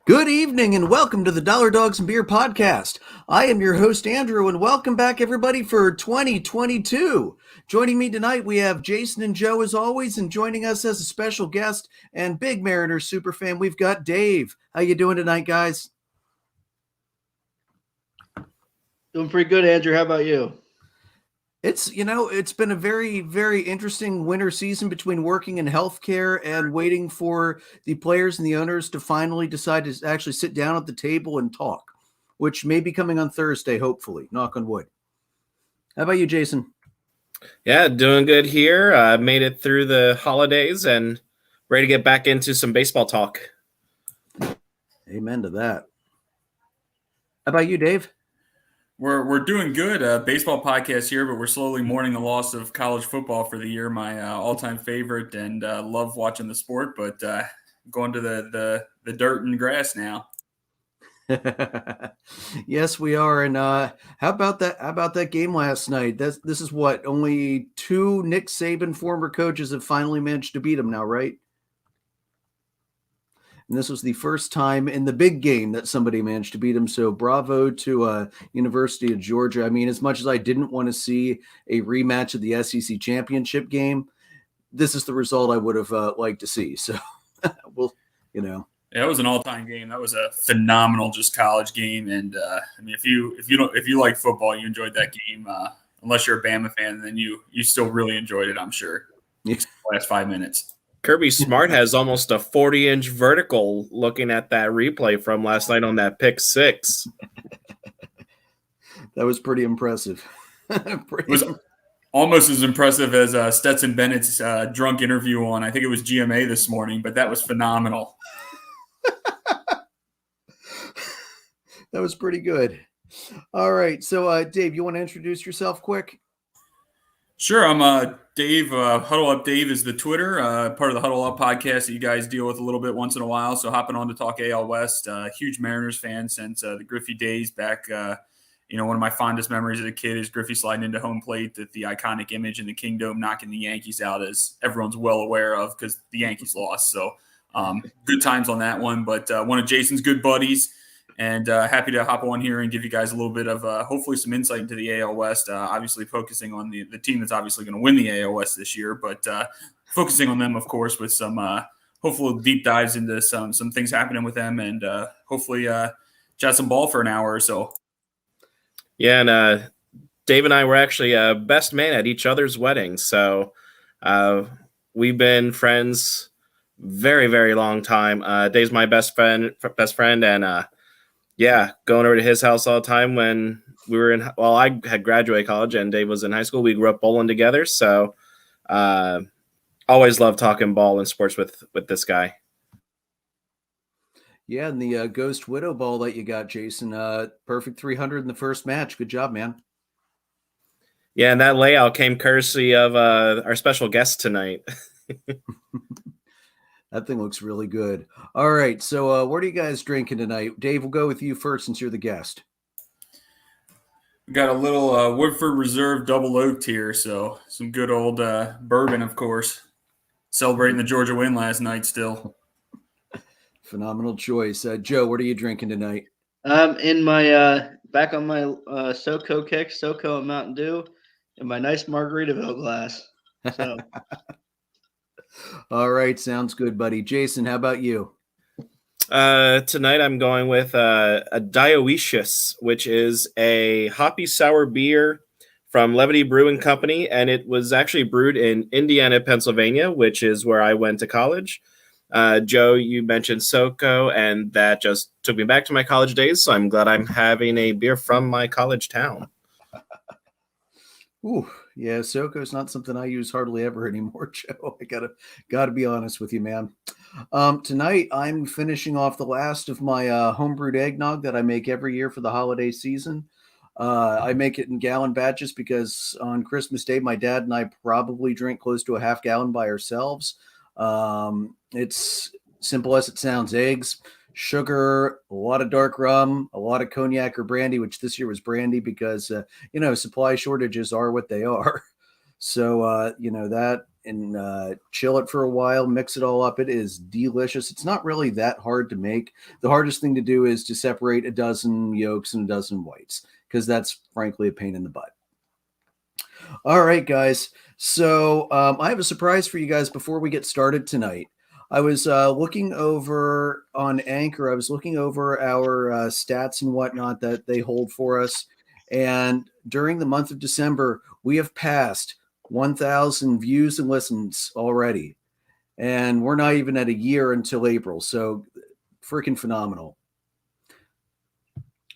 Good evening and welcome to the Dollar Dogs and Beer podcast. I am your host, Andrew, and welcome back, everybody, for 2022. Joining me tonight, we have Jason and Joe, as always, and joining us as a special guest and big Mariners superfan, we've got Dave. How you doing tonight, guys? Doing pretty good, Andrew. How about you? It's been a very, very interesting winter season between working in healthcare and waiting for the players and the owners to finally decide to actually sit down at the table and talk, which may be coming on Thursday, hopefully. Knock on wood. How about you, Jason? Yeah, doing good here. Made it through the holidays and ready to get back into some baseball talk. Amen to that. How about you, Dave? We're doing good. Baseball podcast here, but we're slowly mourning the loss of college football for the year. My all-time favorite, and love watching the sport, but going to the dirt and grass now. Yes, we are. And how about that? How about that game last night? This is what, only two Nick Saban former coaches have finally managed to beat him now, right? And this was the first time in the big game that somebody managed to beat him. So bravo to University of Georgia. I mean, as much as I didn't want to see a rematch of the SEC championship game, this is the result I would have liked to see. So, Yeah, it was an all-time game. That was a phenomenal just college game. And I mean, if you like football, you enjoyed that game. Unless you're a Bama fan, then you still really enjoyed it, I'm sure. Yes. The last 5 minutes. Kirby Smart has almost a 40-inch vertical looking at that replay from last night on that pick six. That was pretty impressive. It was almost as impressive as Stetson Bennett's drunk interview on, I think it was GMA this morning, but that was phenomenal. That was pretty good. All right. So, Dave, you want to introduce yourself quick? Sure. I'm Dave. Huddle Up Dave is the Twitter, part of the Huddle Up podcast that you guys deal with a little bit once in a while. So hopping on to talk AL West. Huge Mariners fan since the Griffey days back. One of my fondest memories as a kid is Griffey sliding into home plate, the iconic image in the Kingdome knocking the Yankees out, as everyone's well aware of because the Yankees lost. So good times on that one. But one of Jason's good buddies. And happy to hop on here and give you guys a little bit of hopefully some insight into the AL West, obviously focusing on the team that's obviously going to win the AL West this year, but focusing on them, of course, with some hopefully deep dives into some things happening with them and hopefully chat some ball for an hour or so. Yeah, and Dave and I were actually best man at each other's weddings. So we've been friends very, very long time. Dave's my best friend, and yeah, going over to his house all the time when we were I had graduated college and Dave was in high school. We grew up bowling together. So always love talking ball and sports with this guy. Yeah, and the Ghost Widow ball that you got, Jason, perfect 300 in the first match. Good job, man. Yeah, and that layout came courtesy of our special guest tonight. That thing looks really good. All right, so what are you guys drinking tonight? Dave, we'll go with you first since you're the guest. We got a little Woodford Reserve double oaked here, so some good old bourbon, of course. Celebrating the Georgia win last night still. Phenomenal choice. Joe, what are you drinking tonight? In my back on my SoCo kick, SoCo and Mountain Dew, in my nice Margaritaville glass. So. All right, sounds good, buddy. Jason, how about you? Tonight I'm going with a Dioecious, which is a hoppy sour beer from Levity Brewing Company, and it was actually brewed in Indiana, Pennsylvania, which is where I went to college. Joe, you mentioned SoCo, and that just took me back to my college days, so I'm glad I'm having a beer from my college town. Ooh, yeah, SoCo is not something I use hardly ever anymore, Joe. I gotta be honest with you, man. Tonight I'm finishing off the last of my homebrewed eggnog that I make every year for the holiday season. I make it in gallon batches because on Christmas Day, my dad and I probably drink close to a half gallon by ourselves. It's simple as it sounds: eggs, sugar, a lot of dark rum, a lot of cognac or brandy, which this year was brandy because, supply shortages are what they are. So, that and chill it for a while, mix it all up. It is delicious. It's not really that hard to make. The hardest thing to do is to separate a dozen yolks and a dozen whites, because that's frankly a pain in the butt. All right, guys. So I have a surprise for you guys before we get started tonight. I was looking over on Anchor. I was looking over our stats and whatnot that they hold for us. And during the month of December, we have passed 1,000 views and listens already. And we're not even at a year until April. So freaking phenomenal.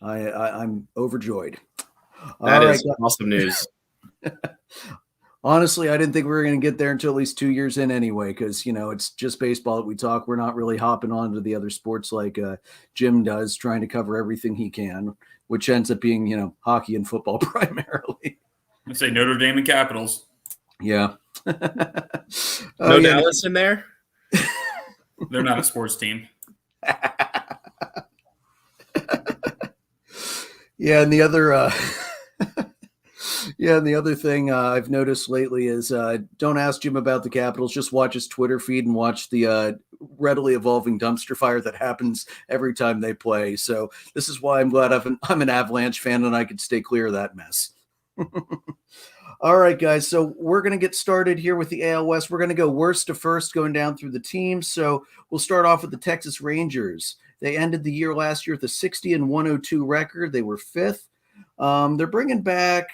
I'm overjoyed. That is awesome news. Honestly, I didn't think we were going to get there until at least 2 years in anyway, because, it's just baseball that we talk. We're not really hopping on to the other sports like Jim does, trying to cover everything he can, which ends up being, hockey and football primarily. I say Notre Dame and Capitals. Yeah. No Dallas in there? They're not a sports team. Yeah, and the other and the other thing I've noticed lately is don't ask Jim about the Capitals. Just watch his Twitter feed and watch the readily evolving dumpster fire that happens every time they play. So this is why I'm glad I'm an Avalanche fan and I could stay clear of that mess. All right, guys. So we're going to get started here with the AL West. We're going to go worst to first, going down through the teams. So we'll start off with the Texas Rangers. They ended the year last year with a 60-102 record. They were fifth. They're bringing back,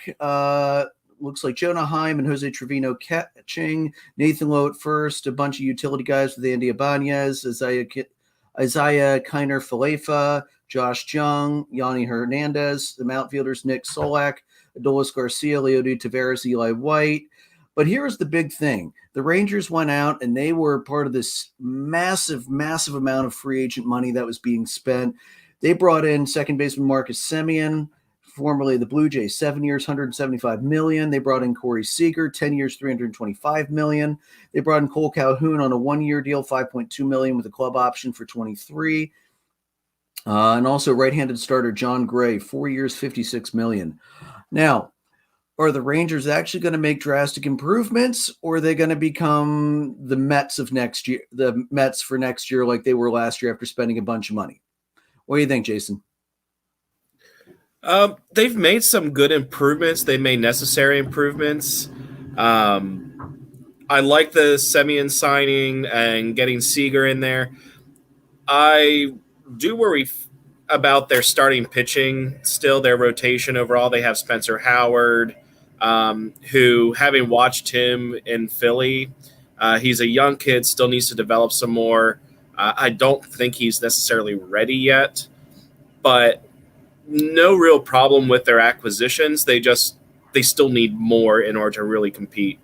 looks like Jonah Heim and Jose Trevino catching, Nathan Lowe at first, a bunch of utility guys with Andy Ibanez, Isaiah Kiner-Falefa, Josh Jung, Yanni Hernandez, the outfielders Nick Solak, Adolis Garcia, Leody Taveras, Eli White. But here's the big thing. The Rangers went out and they were part of this massive, massive amount of free agent money that was being spent. They brought in second baseman Marcus Semien, formerly the Blue Jays, 7 years, $175 million. They brought in Corey Seager, 10 years, $325 million. They brought in Cole Calhoun on a 1-year deal, $5.2 million with a club option for 23. And also right-handed starter John Gray, 4 years, $56 million. Now, are the Rangers actually going to make drastic improvements, or are they going to become the Mets of next year, the Mets for next year like they were last year after spending a bunch of money? What do you think, Jason? They've made some good improvements. They made necessary improvements. I like the Semien signing and getting Seager in there. I do worry about their starting pitching still, their rotation overall. They have Spencer Howard, who, having watched him in Philly, he's a young kid, still needs to develop some more. I don't think he's necessarily ready yet, but no real problem with their acquisitions. They still need more in order to really compete.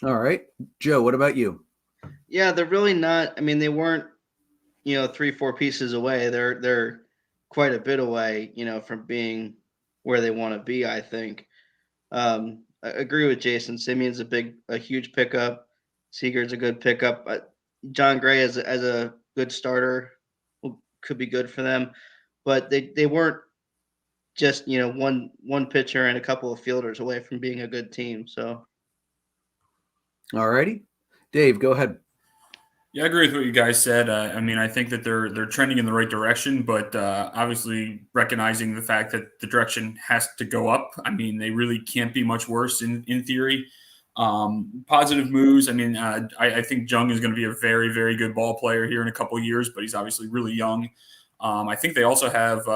All right. Joe, what about you? Yeah, they're really not. I mean, they weren't, 3-4 pieces away. They're quite a bit away, from being where they want to be, I think. I agree with Jason. Simeon's a huge pickup. Seager's a good pickup. John Gray as a good starter could be good for them, but they weren't just, one pitcher and a couple of fielders away from being a good team. So. All righty. Dave, go ahead. Yeah, I agree with what you guys said. I think that they're trending in the right direction, but obviously recognizing the fact that the direction has to go up. I mean, they really can't be much worse in theory. Positive moves. I think Jung is going to be a very, very good ball player here in a couple of years, but he's obviously really young. I think they also have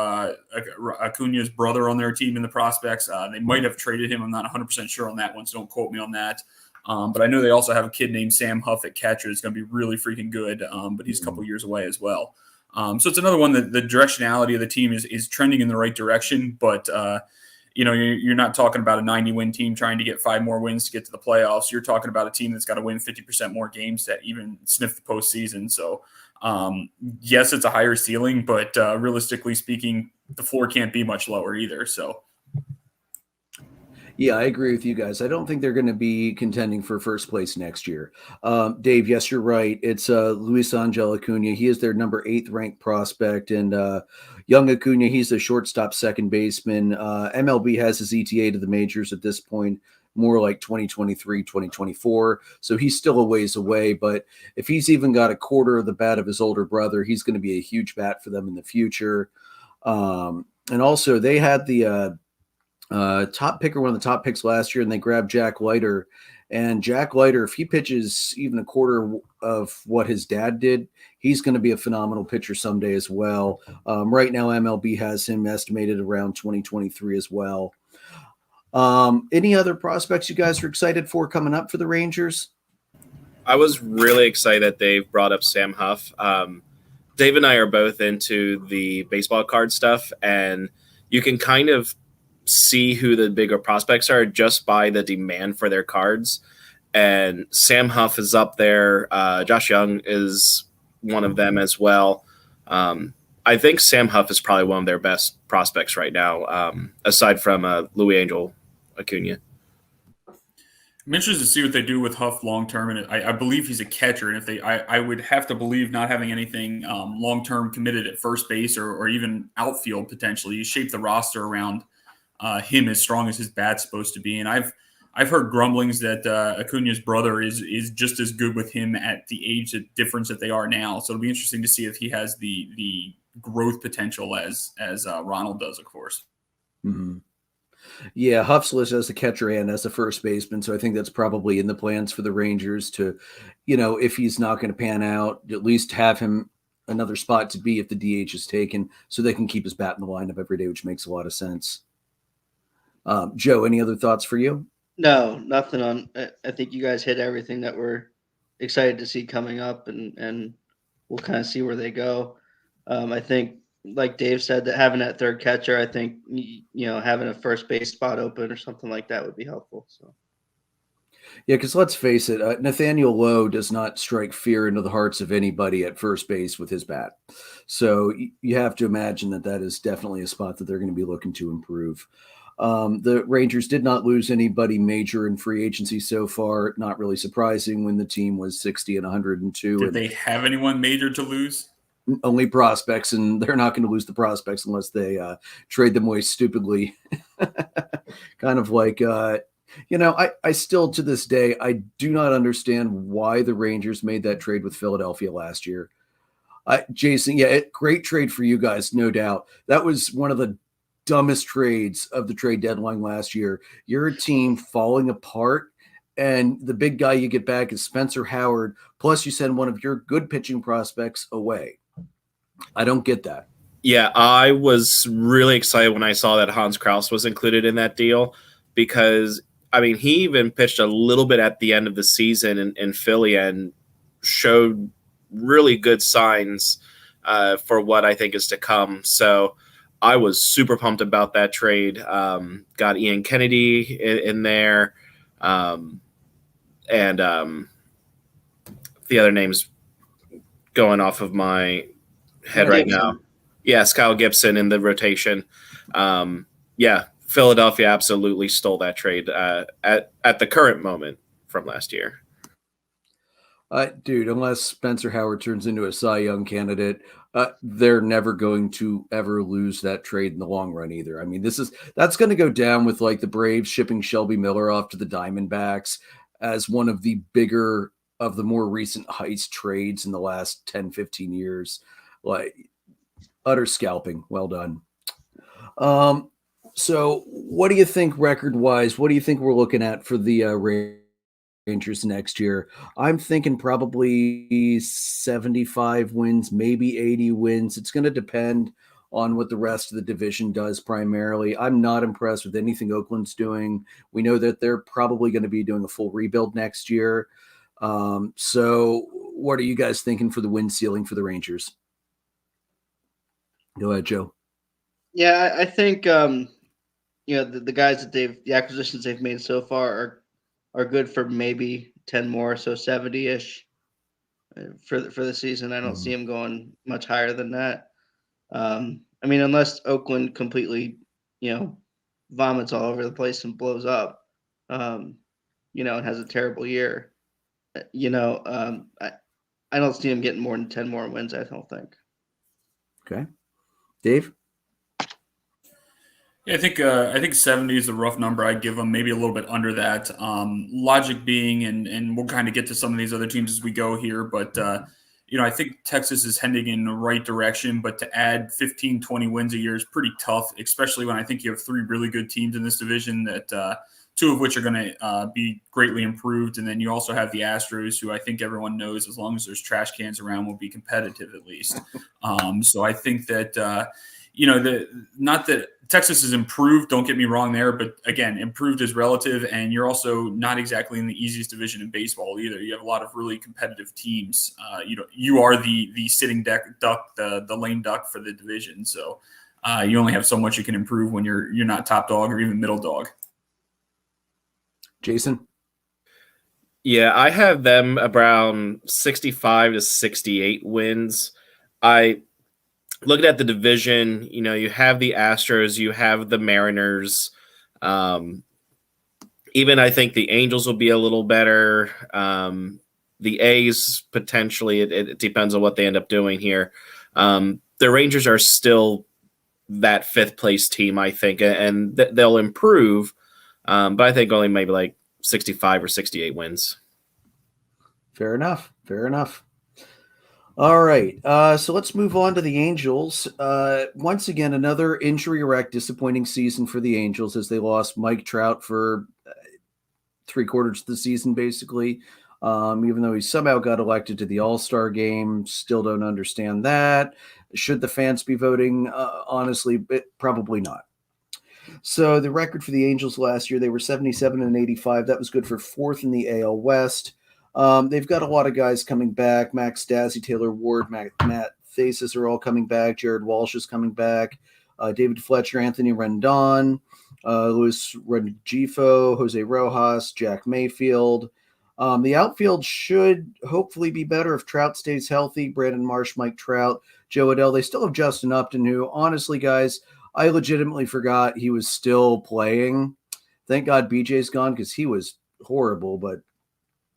Acuna's brother on their team in the prospects. They might have traded him. I'm not 100% sure on that one, so don't quote me on that. But I know they also have a kid named Sam Huff at catcher that's going to be really freaking good, but he's a couple years away as well. So it's another one that the directionality of the team is trending in the right direction, but you're not talking about a 90-win team trying to get 5 more wins to get to the playoffs. You're talking about a team that's got to win 50% more games to even sniff the postseason. So, yes, it's a higher ceiling, but realistically speaking, the floor can't be much lower either. So. Yeah, I agree with you guys. I don't think they're going to be contending for first place next year. Dave, yes, you're right. It's Luis Angel Acuna. He is their number 8th ranked prospect. And young Acuna, he's a shortstop second baseman. MLB has his ETA to the majors at this point. more like 2023, 2024. So he's still a ways away. But if he's even got a quarter of the bat of his older brother, he's going to be a huge bat for them in the future. And also, they had the top picker, one of the top picks last year, and they grabbed Jack Leiter. And Jack Leiter, if he pitches even a quarter of what his dad did, he's going to be a phenomenal pitcher someday as well. Right now, MLB has him estimated around 2023 as well. Any other prospects you guys are excited for coming up for the Rangers? I was really excited that they've brought up Sam Huff. Dave and I are both into the baseball card stuff, and you can kind of see who the bigger prospects are just by the demand for their cards. And Sam Huff is up there. Josh Young is one of them as well. I think Sam Huff is probably one of their best prospects right now, aside from Louis Angel Acuna. I'm interested to see what they do with Huff long term, and I believe he's a catcher. And if I would have to believe not having anything long term committed at first base or even outfield potentially, you shape the roster around him as strong as his bat's supposed to be. And I've heard grumblings that Acuna's brother is just as good with him at the age difference that they are now. So it'll be interesting to see if he has the growth potential as Ronald does, of course. Mm-hmm. Yeah, Huff's listed as a catcher and as a first baseman, so I think that's probably in the plans for the Rangers to, if he's not going to pan out, at least have him another spot to be if the DH is taken, so they can keep his bat in the lineup every day, which makes a lot of sense. Joe, any other thoughts for you? No, nothing on. I think you guys hit everything that we're excited to see coming up, and we'll kind of see where they go. I think, like Dave said, that having that third catcher, I think, having a first base spot open or something like that would be helpful. So, yeah, because let's face it, Nathaniel Lowe does not strike fear into the hearts of anybody at first base with his bat. So you have to imagine that is definitely a spot that they're going to be looking to improve. The Rangers did not lose anybody major in free agency so far. Not really surprising when the team was 60 and 102. Did they have anyone major to lose? Only prospects, and they're not going to lose the prospects unless they trade them away stupidly. Kind of like, I still to this day, I do not understand why the Rangers made that trade with Philadelphia last year. Jason, great trade for you guys, no doubt. That was one of the dumbest trades of the trade deadline last year. You're a team falling apart, and the big guy you get back is Spencer Howard, plus you send one of your good pitching prospects away. I don't get that. Yeah, I was really excited when I saw that Hans Kraus was included in that deal because, he even pitched a little bit at the end of the season in Philly and showed really good signs for what I think is to come. So I was super pumped about that trade. Got Ian Kennedy in there. And the other names going off of my head right now. Yeah, Kyle Gibson in the rotation. Philadelphia absolutely stole that trade at the current moment from last year. Dude, unless Spencer Howard turns into a Cy Young candidate, they're never going to ever lose that trade in the long run either. That's going to go down with like the Braves shipping Shelby Miller off to the Diamondbacks as one of the bigger of the more recent heist trades in the last 10, 15 years. Like utter scalping. Well done. So what do you think record-wise? What do you think we're looking at for the Rangers next year? I'm thinking probably 75 wins, maybe 80 wins. It's going to depend on what the rest of the division does primarily. I'm not impressed with anything Oakland's doing. We know that they're probably going to be doing a full rebuild next year. So what are you guys thinking for the win ceiling for the Rangers? Go ahead, Joe. Yeah, I think the guys that the acquisitions they've made so far are good for maybe 10 more, so 70-ish for the season. I don't see them going much higher than that. Unless Oakland completely, vomits all over the place and blows up, and has a terrible year. I don't see them getting more than 10 more wins, I don't think. Okay. Dave? Yeah, I think 70 is a rough number. I'd give them maybe a little bit under that. Logic being, and we'll kind of get to some of these other teams as we go here, but I think Texas is heading in the right direction, but to add 15, 20 wins a year is pretty tough, especially when I think you have three really good teams in this division that two of which are going to be greatly improved. And then you also have the Astros, who I think everyone knows, as long as there's trash cans around, will be competitive at least. So I think that, not that Texas has improved, don't get me wrong there, but again, improved is relative, and you're also not exactly in the easiest division in baseball either. You have a lot of really competitive teams. You are the sitting duck, the lame duck for the division. So you only have so much you can improve when you're not top dog or even middle dog. Jason? Yeah, I have them around 65 to 68 wins. I looking at the division, you have the Astros, you have the Mariners. Even I think the Angels will be a little better. The A's potentially, it depends on what they end up doing here. The Rangers are still that fifth place team, I think, and they'll improve. But I think only maybe like 65 or 68 wins. Fair enough. All right. So let's move on to the Angels. Once again, another injury-wrecked, disappointing season for the Angels as they lost Mike Trout for 3/4 of the season, basically. Even though he somehow got elected to the All-Star game, still don't understand that. Should the fans be voting? Honestly, probably not. So the record for the Angels last year, they were 77-85. That was good for fourth in the AL West. They've got a lot of guys coming back. Max Stassi, Taylor Ward, Matt Faces are all coming back. Jared Walsh is coming back. David Fletcher, Anthony Rendon, Luis Rengifo, Jose Rojas, Jack Mayfield. The outfield should hopefully be better if Trout stays healthy. Brandon Marsh, Mike Trout, Joe Adell. They still have Justin Upton, who, honestly, guys, I legitimately forgot he was still playing. Thank God BJ's gone because he was horrible. But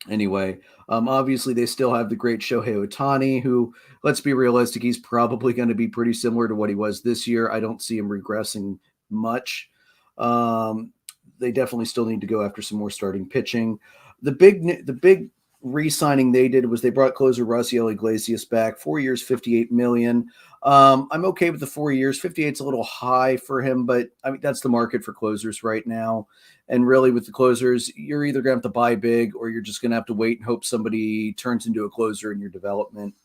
anyway, obviously they still have the great Shohei Ohtani, who, let's be realistic, he's probably going to be pretty similar to what he was this year. I don't see him regressing much. They definitely still need to go after some more starting pitching. The big re-signing they did was they brought closer Raisel Iglesias back, 4 years, $58 million. I'm okay with the 4 years. 58's a little high for him, but I mean, that's the market for closers right now. And really with the closers, you're either going to have to buy big or you're just going to have to wait and hope somebody turns into a closer in your development.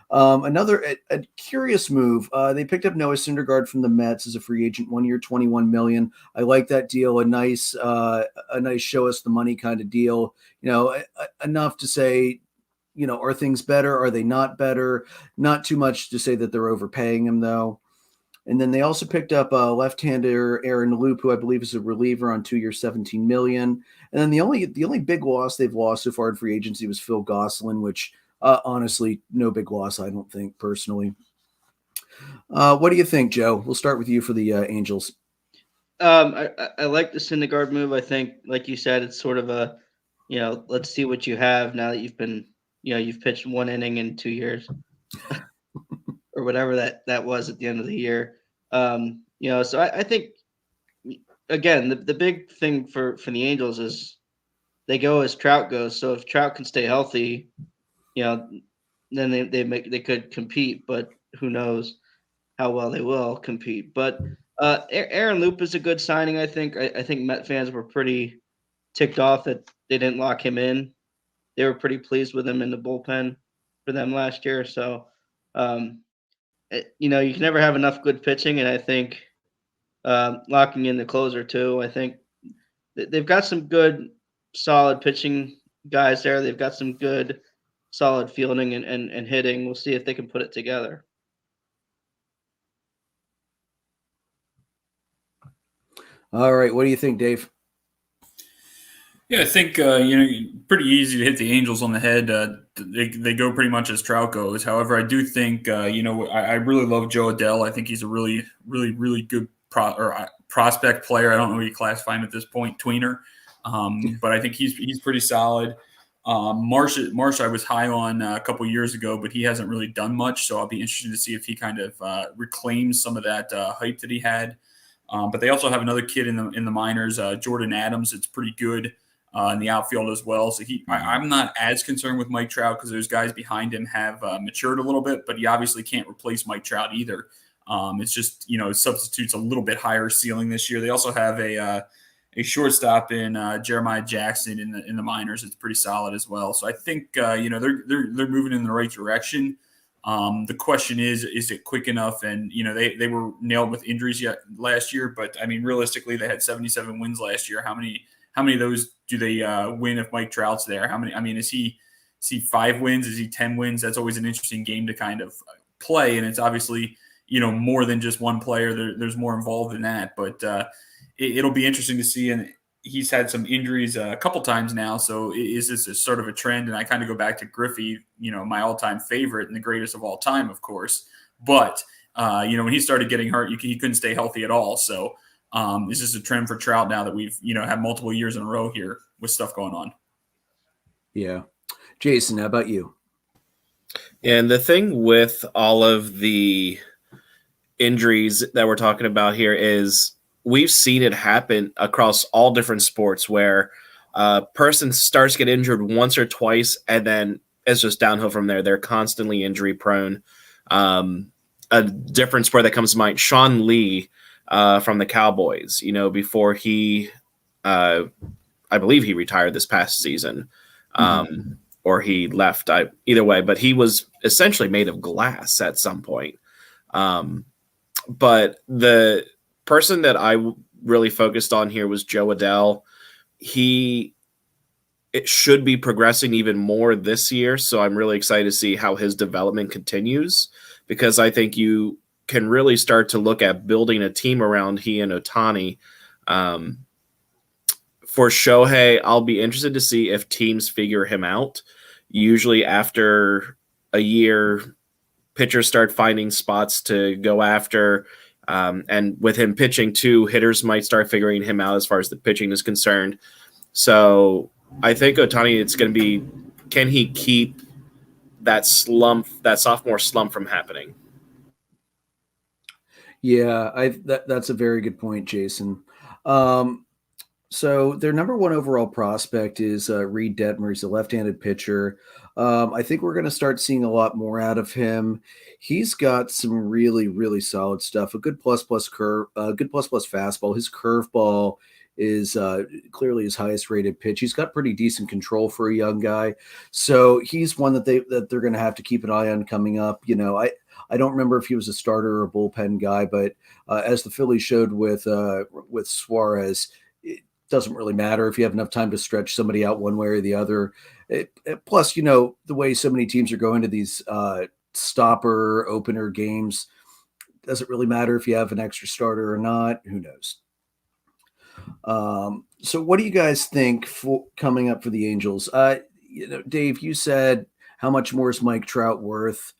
Another curious move. They picked up Noah Syndergaard from the Mets as a free agent, 1 year, $21 million. I like that deal. A nice show us the money kind of deal. Enough to say, are things better? Are they not better? Not too much to say that they're overpaying him though. And then they also picked up left-hander Aaron Loop, who I believe is a reliever on 2 years, $17 million. And then the only big loss they've lost so far in free agency was Phil Gosselin, which honestly, no big loss, I don't think, personally. What do you think, Joe? We'll start with you for the Angels. I like the Syndergaard move. I think, like you said, it's sort of a, let's see what you have now that you've been, you've pitched 1 inning in 2 years or whatever that was at the end of the year. So I think, again, the big thing for the Angels is they go as Trout goes. So if Trout can stay healthy, then they could compete, but who knows how well they will compete. But Aaron Loop is a good signing, I think. I think Met fans were pretty ticked off that they didn't lock him in. They were pretty pleased with him in the bullpen for them last year. So, you can never have enough good pitching, and I think locking in the closer too. I think they've got some good, solid pitching guys there. They've got some good, solid fielding and hitting. We'll see if they can put it together. All right. What do you think, Dave? Yeah, I think pretty easy to hit the Angels on the head. They go pretty much as Trout goes. However, I do think I really love Joe Adell. I think he's a really, really, really good prospect player. I don't know what you classify him at this point, tweener, but I think he's pretty solid. Marsh, I was high on a couple years ago, but he hasn't really done much. So I'll be interested to see if he kind of reclaims some of that hype that he had. But they also have another kid in the minors, Jordan Adams. It's pretty good in the outfield as well. So I'm not as concerned with Mike Trout because those guys behind him have matured a little bit, but he obviously can't replace Mike Trout either. It's just, substitutes a little bit higher ceiling this year. They also have a shortstop in Jeremiah Jackson in the minors. It's pretty solid as well. So I think they're moving in the right direction. The question is it quick enough? And they were nailed with injuries last year, but I mean realistically they had 77 wins last year. How many of those do they win if Mike Trout's there? How many? I mean, is he 5 wins? Is he 10 wins? That's always an interesting game to kind of play, and it's obviously more than just one player. There's more involved in that, but it'll be interesting to see. And he's had some injuries a couple times now. So is this a sort of a trend? And I kind of go back to Griffey, my all-time favorite and the greatest of all time, of course. But, when he started getting hurt, he couldn't stay healthy at all. So is this a trend for Trout now that we've, had multiple years in a row here with stuff going on? Yeah. Jason, how about you? And the thing with all of the injuries that we're talking about here is we've seen it happen across all different sports where a person starts to get injured once or twice, and then it's just downhill from there. They're constantly injury prone. A different sport that comes to mind, Sean Lee from the Cowboys, before he, I believe he retired this past season, or he left, either way, but he was essentially made of glass at some point. But the person that I really focused on here was Joe Adell. It should be progressing even more this year, so I'm really excited to see how his development continues, because I think you can really start to look at building a team around he and Ohtani. For Shohei, I'll be interested to see if teams figure him out. Usually after a year, pitchers start finding spots to go after. And with him pitching too, hitters might start figuring him out as far as the pitching is concerned. So I think Ohtani, it's going to be, can he keep that sophomore slump from happening? Yeah, that's a very good point, Jason. So their number one overall prospect is Reed Detmer. He's a left-handed pitcher. I think we're going to start seeing a lot more out of him. He's got some really, really solid stuff. A good plus curve, good plus fastball. His curveball is clearly his highest rated pitch. He's got pretty decent control for a young guy. So he's one that they're going to have to keep an eye on coming up. I don't remember if he was a starter or a bullpen guy, but as the Phillies showed with Suarez, it doesn't really matter if you have enough time to stretch somebody out one way or the other. Plus, the way so many teams are going to these stopper opener games, doesn't really matter if you have an extra starter or not. Who knows? So what do you guys think for coming up for the Angels? Dave, you said, how much more is Mike Trout worth?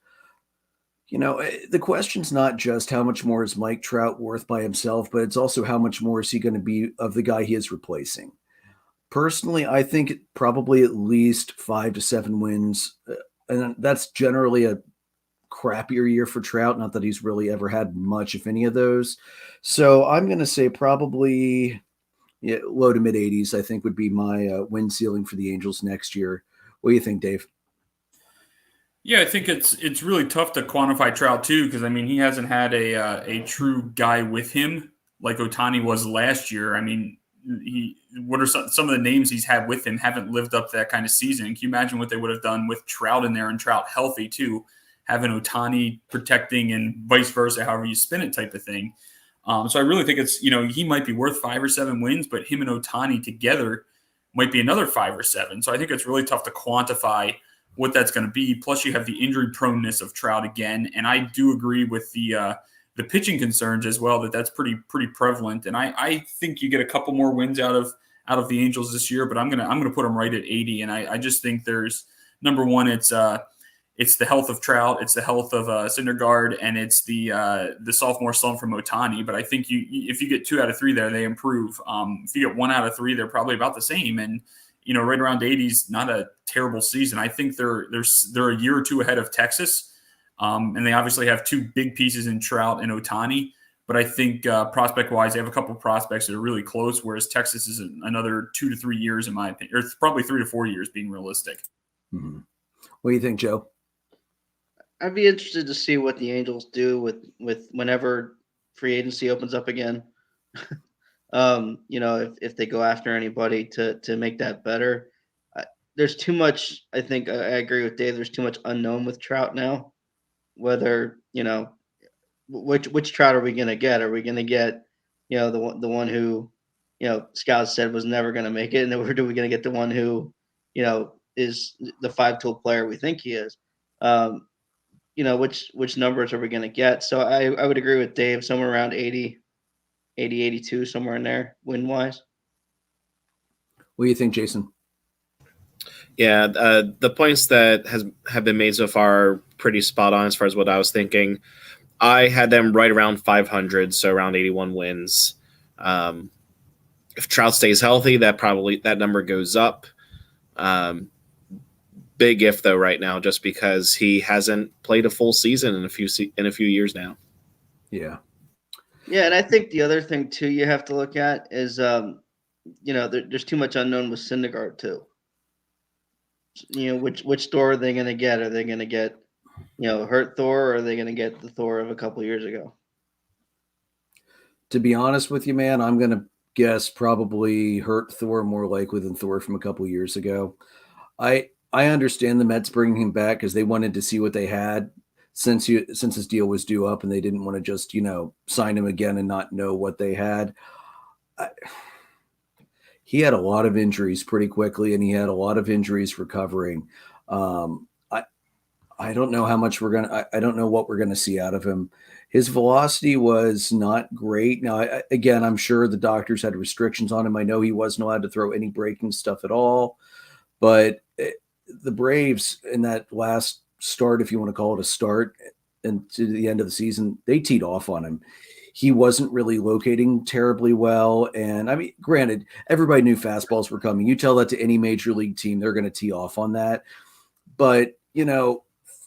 The question's not just how much more is Mike Trout worth by himself, but it's also how much more is he going to be of the guy he is replacing. Personally, I think probably at least 5 to 7 wins. And that's generally a crappier year for Trout. Not that he's really ever had much, if any of those. So I'm going to say probably low to mid 80s, I think would be my win ceiling for the Angels next year. What do you think, Dave? Yeah, I think it's really tough to quantify Trout too, because he hasn't had a true guy with him like Ohtani was last year. What are some of the names he's had with him haven't lived up to that kind of season? Can you imagine what they would have done with Trout in there and Trout healthy too, having Ohtani protecting and vice versa, however you spin it type of thing. So I really think it's, he might be worth 5 or 7 wins, but him and Ohtani together might be another 5 or 7. So I think it's really tough to quantify what that's going to be. Plus you have the injury proneness of Trout again. And I do agree with the pitching concerns as well, that's pretty prevalent. And I think you get a couple more wins out of the Angels this year, but I'm going to put them right at 80. And I just think there's, number one, it's the health of Trout, it's the health of Syndergaard, and it's the sophomore slump from Ohtani. But I think if you get 2 out of 3 there, they improve. If you get 1 out of 3, they're probably about the same. And right around 80 is not a terrible season. I think they're a year or 2 ahead of Texas, and they obviously have 2 big pieces in Trout and Ohtani. But I think prospect-wise, they have a couple of prospects that are really close, whereas Texas is another 2 to 3 years, in my opinion, or probably 3 to 4 years being realistic. Mm-hmm. What do you think, Joe? I'd be interested to see what the Angels do with whenever free agency opens up again. If they go after anybody to make that better. There's too much. I think I agree with Dave. There's too much unknown with Trout now. Whether which Trout are we going to get? Are we going to get the one who scouts said was never going to make it, and then are we going to get the one who is the 5-tool player we think he is? Which numbers are we going to get? So I would agree with Dave, somewhere around 80, 82, somewhere in there, win-wise. What do you think, Jason? Yeah, the points that have been made so far are pretty spot on as far as what I was thinking. I had them right around 500, so around 81 wins. If Trout stays healthy, that number goes up. Big if though right now, just because he hasn't played a full season in a few years now. Yeah. Yeah, and I think the other thing too you have to look at is there's too much unknown with Syndergaard too. Which Thor are they going to get? Are they going to get hurt Thor, or are they going to get the Thor of a couple years ago? To be honest with you, man, I'm going to guess probably hurt Thor more likely than Thor from a couple years ago. I understand the Mets bringing him back because they wanted to see what they had since his deal was due up, and they didn't want to just sign him again and not know what they had. He had a lot of injuries pretty quickly, and he had a lot of injuries recovering. I don't know how much I don't know what we're gonna see out of him. His velocity was not great. Now, again, I'm sure the doctors had restrictions on him. I know he wasn't allowed to throw any breaking stuff at all, but the Braves in that last start, if you want to call it a start, and to the end of the season, they teed off on him. He wasn't really locating terribly well. And I mean, granted, everybody knew fastballs were coming. You tell that to any major league team, they're going to tee off on that. But,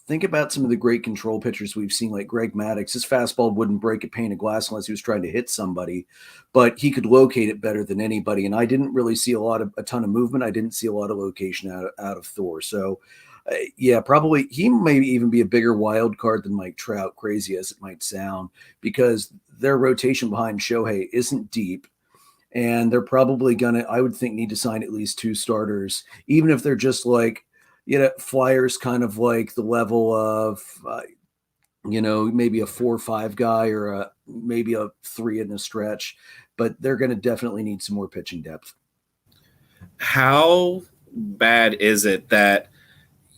think about some of the great control pitchers we've seen, like Greg Maddux. His fastball wouldn't break a pane of glass unless he was trying to hit somebody, but he could locate it better than anybody. And I didn't really see a ton of movement. I didn't see a lot of location out of Thor. So, yeah, probably he may even be a bigger wild card than Mike Trout, crazy as it might sound, because their rotation behind Shohei isn't deep. And they're probably I would think, need to sign at least 2 starters, even if they're just like, Flyers kind of like the level of, maybe a 4 or 5 guy or maybe a 3 in the stretch, but they're going to definitely need some more pitching depth. How bad is it that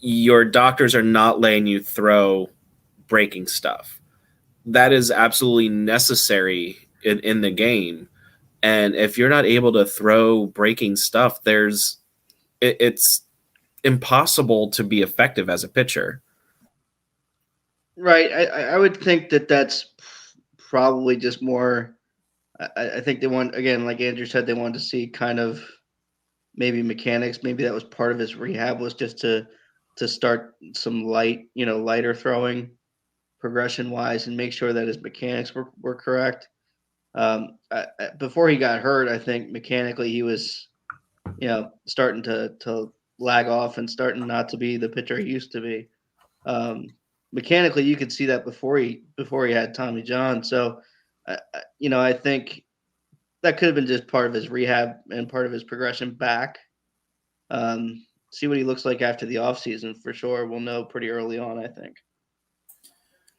your doctors are not letting you throw breaking stuff? That is absolutely necessary in the game. And if you're not able to throw breaking stuff, it's impossible to be effective as a pitcher. Right. I would think that's probably just more. I think they want, again, like Andrew said, they wanted to see kind of maybe mechanics. Maybe that was part of his rehab, was just to start some lighter throwing progression wise and make sure that his mechanics were correct. Before he got hurt, I think mechanically he was, starting to lag off and starting not to be the pitcher he used to be. Mechanically, you could see that before he had Tommy John. So, I think that could have been just part of his rehab and part of his progression back. See what he looks like after the offseason for sure. We'll know pretty early on, I think.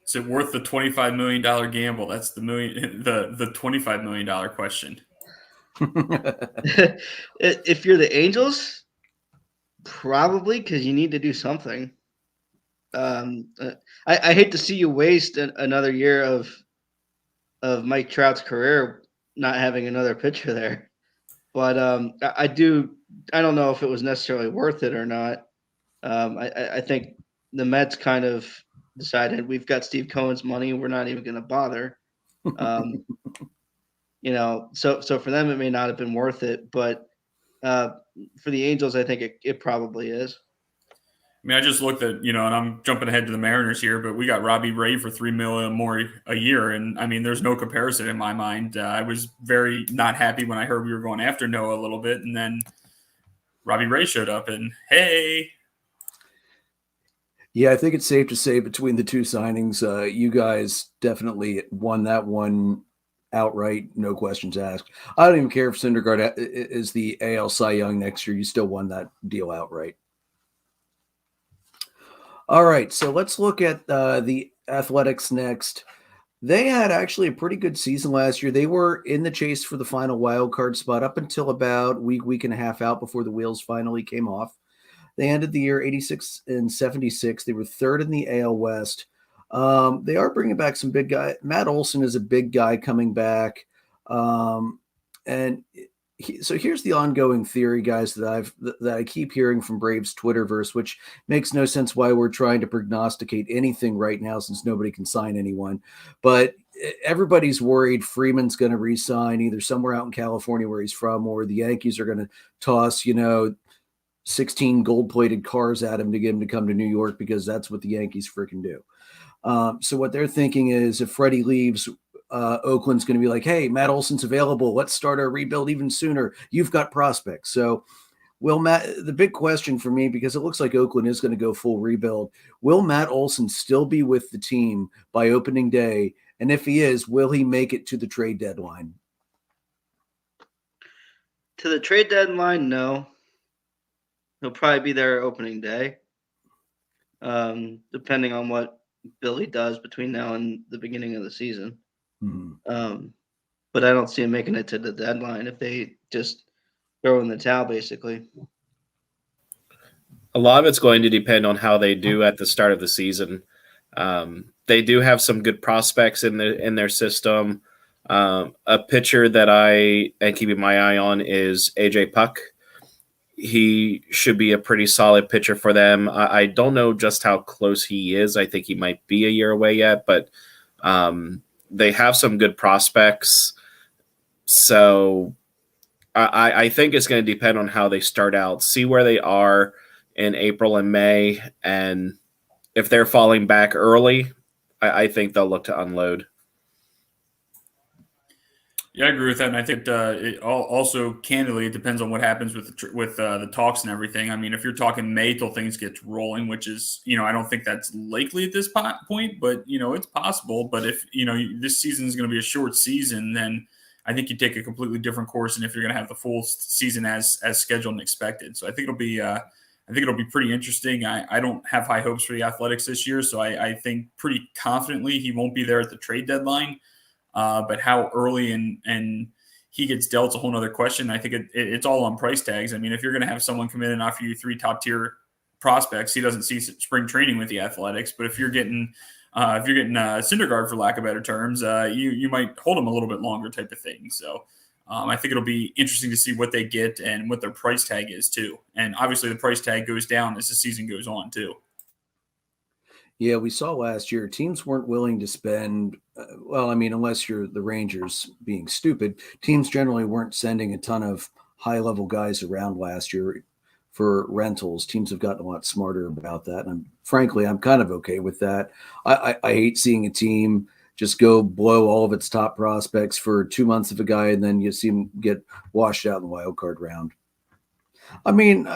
Is it worth the $25 million gamble? That's the $25 million question. If you're the Angels, probably, because you need to do something. I hate to see you waste another year of Mike Trout's career not having another pitcher there, but I don't know if it was necessarily worth it or not. I think the Mets kind of decided, we've got Steve Cohen's money, we're not even going to bother. So for them it may not have been worth it, but for the Angels, I think it probably is. I mean, I just looked at, and I'm jumping ahead to the Mariners here, but we got Robbie Ray for $3 million more a year. And I mean, there's no comparison in my mind. I was very not happy when I heard we were going after Noah a little bit. And then Robbie Ray showed up and hey. Yeah, I think it's safe to say between the two signings, you guys definitely won that one outright, no questions asked. I don't even care if Syndergaard is the AL Cy Young next year. You still won that deal outright. All right, so let's look at the Athletics next. They had actually a pretty good season last year. They were in the chase for the final wild card spot up until about week and a half out before the wheels finally came off. They ended the year 86-76. They were third in the AL West. They are bringing back some big guys. Matt Olson is a big guy coming back. So here's the ongoing theory, guys, that I keep hearing from Braves Twitterverse, which makes no sense why we're trying to prognosticate anything right now since nobody can sign anyone. But everybody's worried Freeman's going to re-sign either somewhere out in California where he's from, or the Yankees are going to toss, 16 gold-plated cars at him to get him to come to New York because that's what the Yankees freaking do. So what they're thinking is if Freddie leaves, Oakland's going to be like, hey, Matt Olson's available. Let's start our rebuild even sooner. You've got prospects. So the big question for me, because it looks like Oakland is going to go full rebuild, will Matt Olson still be with the team by opening day? And if he is, will he make it to the trade deadline? To the trade deadline, no. He'll probably be there opening day, depending on what Billy does between now and the beginning of the season. Mm-hmm. But I don't see him making it to the deadline if they just throw in the towel, basically. A lot of it's going to depend on how they do at the start of the season. They do have some good prospects in their system. A pitcher that I am keeping my eye on is AJ Puck. He should be a pretty solid pitcher for them. I don't know just how close he is. I think he might be a year away yet, but they have some good prospects. So I think it's going to depend on how they start out, see where they are in April and May. And if they're falling back early, I think they'll look to unload. Yeah, I agree with that, and I think it also, candidly, it depends on what happens with the talks and everything. I mean, if you're talking May till things get rolling, which is, I don't think that's likely at this point, but it's possible. But if this season is going to be a short season, then I think you take a completely different course, and if you're going to have the full season as scheduled and expected, so I think it'll be pretty interesting. I don't have high hopes for the Athletics this year, so I think pretty confidently he won't be there at the trade deadline. But how early and he gets dealt is a whole other question. I think it's all on price tags. I mean, if you're going to have someone come in and offer you 3 top tier prospects, he doesn't see spring training with the Athletics. But if you're getting Syndergaard, for lack of better terms, you might hold him a little bit longer, type of thing. So I think it'll be interesting to see what they get and what their price tag is too. And obviously the price tag goes down as the season goes on too. Yeah, we saw last year teams weren't willing to spend, unless you're the Rangers being stupid, teams generally weren't sending a ton of high-level guys around last year for rentals. Teams have gotten a lot smarter about that, and I'm kind of okay with that. I hate seeing a team just go blow all of its top prospects for 2 months of a guy, and then you see him get washed out in the wild card round. I mean,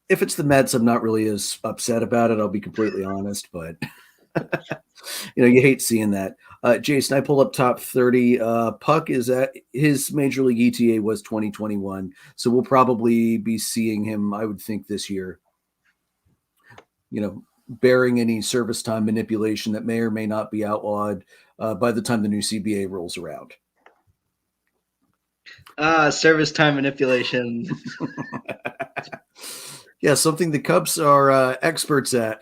if it's the Mets, I'm not really as upset about it. I'll be completely honest, but you hate seeing that. Jason, I pulled up top 30. Puck is at his major league ETA was 2021, so we'll probably be seeing him, I would think, this year. Bearing any service time manipulation that may or may not be outlawed by the time the new CBA rolls around. Service time manipulation. Yeah, something the Cubs are experts at.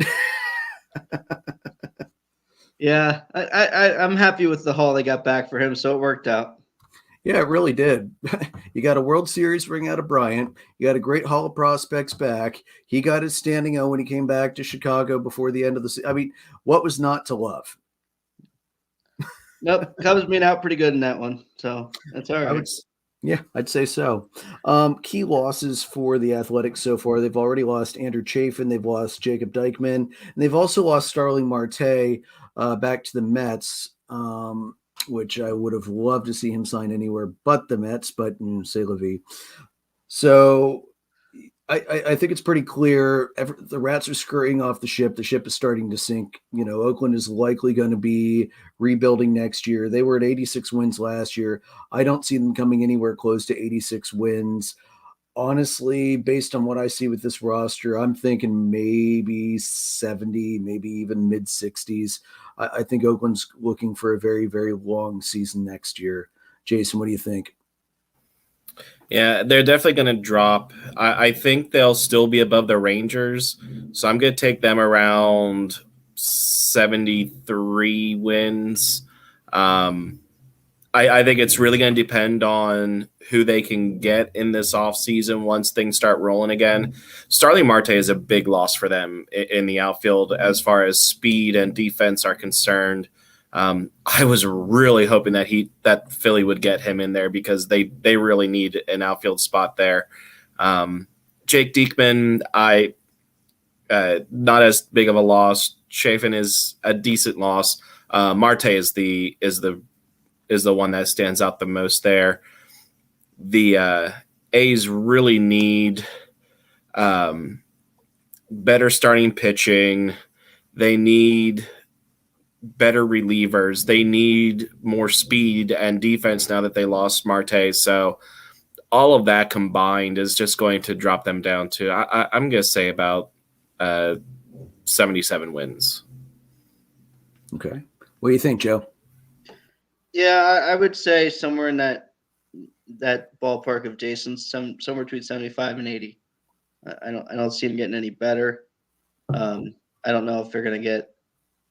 Yeah, I'm happy with the haul they got back for him, so it worked out. Yeah, it really did. You got a World Series ring out of Bryant. You got a great haul of prospects back. He got his standing O when he came back to Chicago before the end of the season. I mean, what was not to love? Nope, Cubs being out pretty good in that one, so that's all right. Yeah, I'd say so. Key losses for the Athletics so far. They've already lost Andrew Chafin. They've lost Jacob Dykman. And they've also lost Starling Marte back to the Mets, which I would have loved to see him sign anywhere but the Mets, but c'est la vie. So I think it's pretty clear. The Rats are scurrying off the ship. The ship is starting to sink. Oakland is likely going to be rebuilding next year. They were at 86 wins last year. I don't see them coming anywhere close to 86 wins. Honestly, based on what I see with this roster, I'm thinking maybe 70, maybe even mid 60s. I think Oakland's looking for a very, very long season next year. Jason, what do you think? Yeah, they're definitely going to drop. I think they'll still be above the Rangers. So I'm going to take them around 73 wins. I think it's really going to depend on who they can get in this offseason once things start rolling again. Starling Marte is a big loss for them in the outfield as far as speed and defense are concerned. I was really hoping that Philly would get him in there because they really need an outfield spot there. Jake Diekman, not as big of a loss. Chafin is a decent loss. Marte is the one that stands out the most there. The A's really need better starting pitching. They need better relievers. They need more speed and defense now that they lost Marte. So all of that combined is just going to drop them down to, I'm going to say about 77 wins. Okay. What do you think, Joe? Yeah, I would say somewhere in that ballpark of Jason's, somewhere between 75 and 80. I don't see him getting any better. I don't know if they're going to get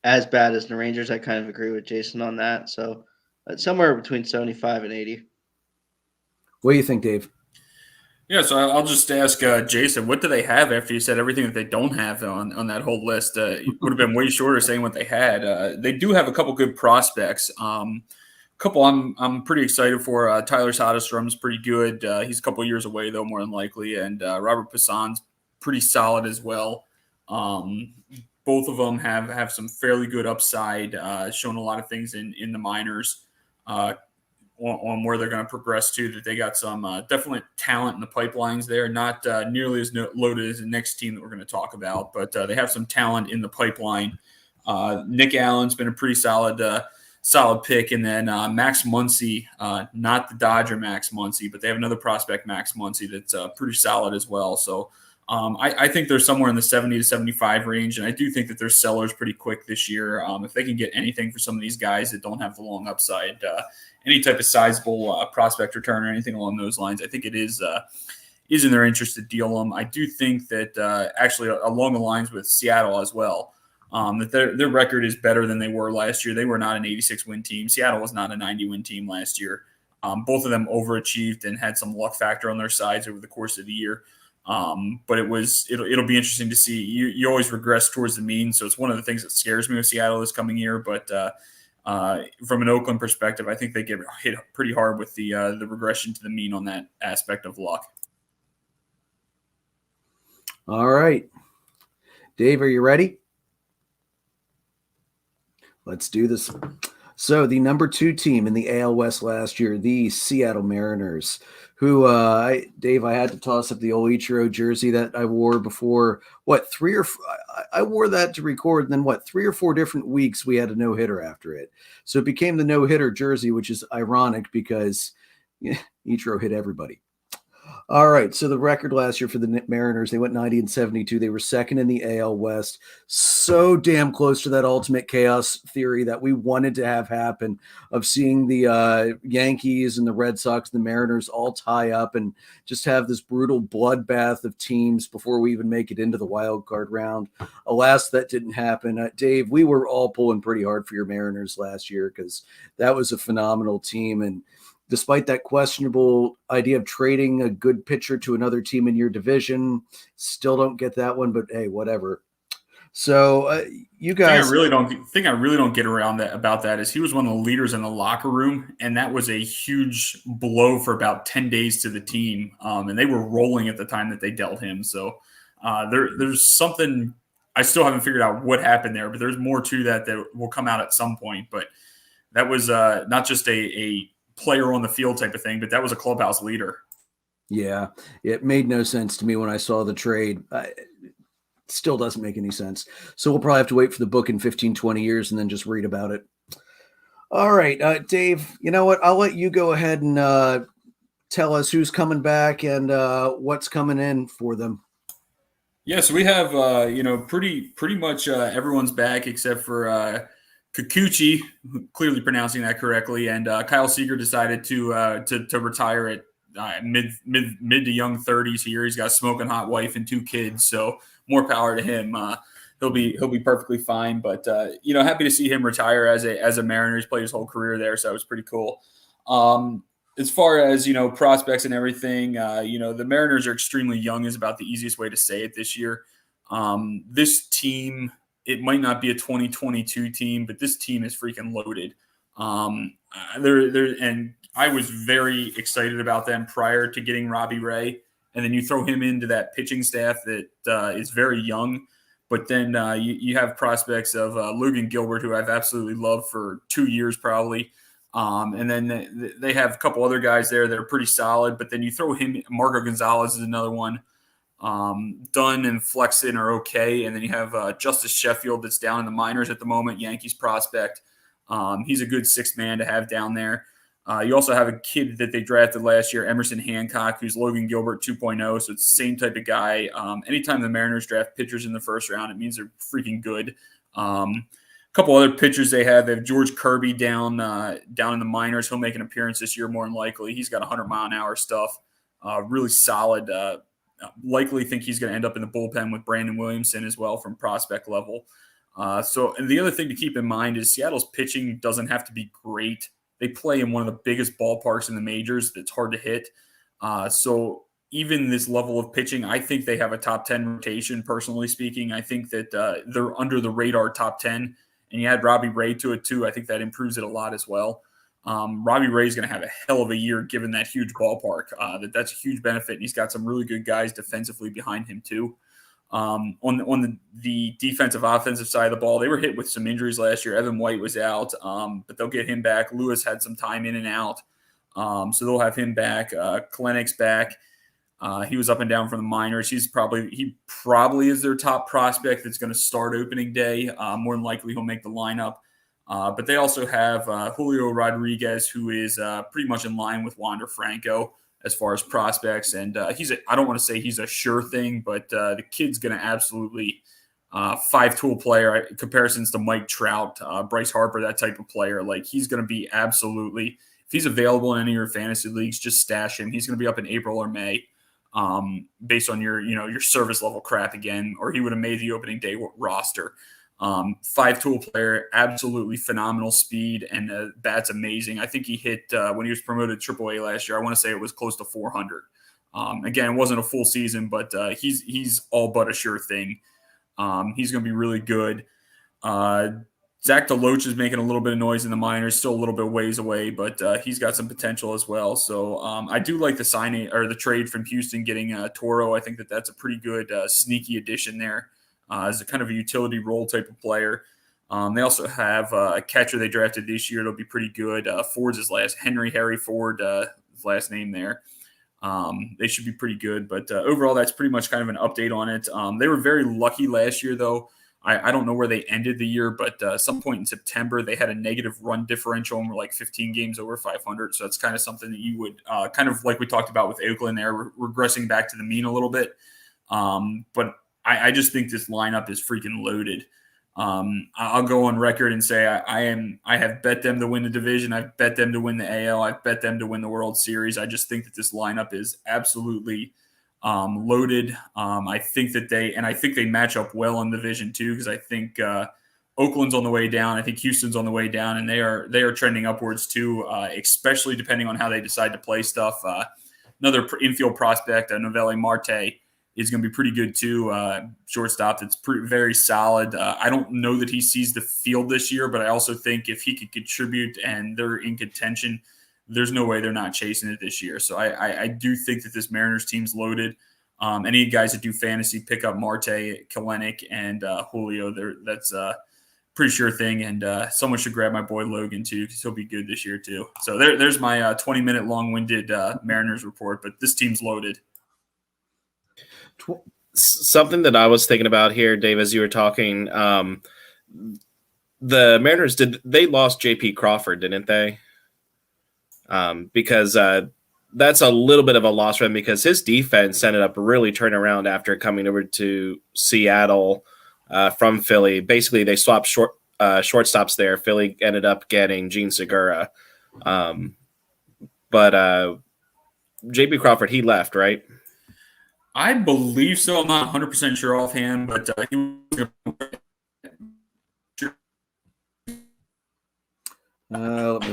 as bad as the Rangers. I kind of agree with Jason on that. So somewhere between 75 and 80. What do you think, Dave? Yeah, so I'll just ask Jason, what do they have after you said everything that they don't have on that whole list? It would have been way shorter saying what they had. They do have a couple good prospects. Couple I'm pretty excited for. Tyler Soderstrom's pretty good. He's a couple years away, though, more than likely. And Robert Poison's pretty solid as well. Both of them have some fairly good upside, shown a lot of things in the minors on where they're going to progress to, that they got some definite talent in the pipelines there. Not nearly as loaded as the next team that we're going to talk about, but they have some talent in the pipeline. Nick Allen's been a pretty solid pick. And then Max Muncy, not the Dodger Max Muncy, but they have another prospect, Max Muncy, that's pretty solid as well. So I think they're somewhere in the 70 to 75 range. And I do think that they're sellers pretty quick this year. If they can get anything for some of these guys that don't have the long upside, any type of sizable prospect return or anything along those lines, I think it is in their interest to deal them. I do think that actually along the lines with Seattle as well, that their record is better than they were last year. They were not an 86-win team. Seattle was not a 90-win team last year. Both of them overachieved and had some luck factor on their sides over the course of the year. But it'll be interesting to see. You always regress towards the mean, so it's one of the things that scares me with Seattle this coming year. But from an Oakland perspective, I think they get hit pretty hard with the regression to the mean on that aspect of luck. All right. Dave, are you ready? Let's do this. So the number 2 team in the AL West last year, the Seattle Mariners, who, Dave, I had to toss up the old Ichiro jersey that I wore before, I wore that to record, and then 3 or 4 different weeks we had a no-hitter after it. So it became the no-hitter jersey, which is ironic because Ichiro hit everybody. All right, so the record last year for the Mariners, they went 90 and 72. They were second in the AL West. So damn close to that ultimate chaos theory that we wanted to have happen, of seeing the Yankees and the Red Sox and the Mariners all tie up and just have this brutal bloodbath of teams before we even make it into the wild card round. Alas, that didn't happen. Dave, we were all pulling pretty hard for your Mariners last year because that was a phenomenal team. And despite that questionable idea of trading a good pitcher to another team in your division, still don't get that one, but hey, whatever. So you guys, I really don't get around that about that is he was one of the leaders in the locker room, and that was a huge blow for about 10 days to the team. And they were rolling at the time that they dealt him. So there's something I still haven't figured out what happened there, but there's more to that will come out at some point. But that was not just a player on the field type of thing, but that was a clubhouse leader. Yeah, it made no sense to me when I saw the trade. Still doesn't make any sense. So we'll probably have to wait for the book in 15, 20 years and then just read about it. All right, Dave, you know what? I'll let you go ahead and tell us who's coming back and what's coming in for them. Yeah, so we have, pretty much everyone's back except for Kikuchi, clearly pronouncing that correctly, and Kyle Seager decided to retire at mid to young 30s here. He's got a smoking hot wife and 2 kids, so more power to him. He'll be perfectly fine. But happy to see him retire as a Mariner. He's played his whole career there, so that was pretty cool. As far as prospects and everything, the Mariners are extremely young is about the easiest way to say it this year. This team, it might not be a 2022 team, but this team is freaking loaded. And I was very excited about them prior to getting Robbie Ray. And then you throw him into that pitching staff that is very young. But then you have prospects of Logan Gilbert, who I've absolutely loved for 2 years probably. And then they have a couple other guys there that are pretty solid. But then you throw him, Marco Gonzalez is another one. Dunn and Flexen are okay. And then you have Justice Sheffield that's down in the minors at the moment, Yankees prospect. He's a good 6th man to have down there. You also have a kid that they drafted last year, Emerson Hancock, who's Logan Gilbert 2.0. So it's the same type of guy. Anytime the Mariners draft pitchers in the first round, it means they're freaking good. A couple other pitchers they have George Kirby down in the minors. He'll make an appearance this year more than likely. He's got 100-mile-an-hour stuff. Really solid. Likely think he's going to end up in the bullpen with Brandon Williamson as well from prospect level. And the other thing to keep in mind is Seattle's pitching doesn't have to be great. They play in one of the biggest ballparks in the majors that's hard to hit. So even this level of pitching, I think they have a top 10 rotation, personally speaking. I think that they're under the radar top 10. And you add Robbie Ray to it, too. I think that improves it a lot as well. Robbie Ray is going to have a hell of a year given that huge ballpark. That's a huge benefit, and he's got some really good guys defensively behind him, too. On the defensive offensive side of the ball, they were hit with some injuries last year. Evan White was out, but they'll get him back. Lewis had some time in and out, so they'll have him back. Klenek's back. He was up and down from the minors. He probably is their top prospect that's going to start opening day. More than likely, he'll make the lineup. But they also have Julio Rodriguez, who is pretty much in line with Wander Franco as far as prospects. And I don't want to say he's a sure thing, but the kid's going to absolutely 5-tool player. Comparisons to Mike Trout, Bryce Harper, that type of player. Like, he's going to be absolutely, if he's available in any of your fantasy leagues, just stash him. He's going to be up in April or May based on your service level crap again, or he would have made the opening day roster. 5-tool player, absolutely phenomenal speed, and that's amazing. I think he hit when he was promoted to AAA last year. I want to say it was close to 400. Again, it wasn't a full season, but he's all but a sure thing. He's going to be really good. Zach DeLoach is making a little bit of noise in the minors, still a little bit ways away, but he's got some potential as well. So I do like the signing or the trade from Houston getting Toro. I think that's a pretty good sneaky addition there. As a kind of a utility role type of player. They also have a catcher they drafted this year. It'll be pretty good. Ford's Harry Ford, his last name there. They should be pretty good. But overall, that's pretty much kind of an update on it. They were very lucky last year, though. I don't know where they ended the year, but some point in September, they had a negative run differential and were like 15 games over 500. So that's kind of something that you would kind of like we talked about with Oakland there, regressing back to the mean a little bit. But I just think this lineup is freaking loaded. I'll go on record and say I have bet them to win the division. I've bet them to win the AL. I've bet them to win the World Series. I just think that this lineup is absolutely loaded. I think they match up well in the division too, because I think Oakland's on the way down. I think Houston's on the way down, and they are trending upwards too, especially depending on how they decide to play stuff. Another infield prospect, Novelle Marte. is going to be pretty good too. Shortstop that's very solid. I don't know that he sees the field this year, but I also think if he could contribute and they're in contention, there's no way they're not chasing it this year. So I do think that this Mariners team's loaded. Any guys that do fantasy, pick up Marte, Kelenic, and Julio. That's pretty sure thing. And someone should grab my boy Logan too, because he'll be good this year too. So there's my 20-minute long-winded Mariners report, but this team's loaded. Something that I was thinking about here, Dave, as you were talking, the Mariners they lost JP Crawford, didn't they? Because that's a little bit of a loss for him, because his defense ended up really turning around after coming over to Seattle from Philly. Basically, they swapped shortstops there. Philly ended up getting Gene Segura. But JP Crawford, he left, right? I believe so. I'm not 100% sure offhand, but let me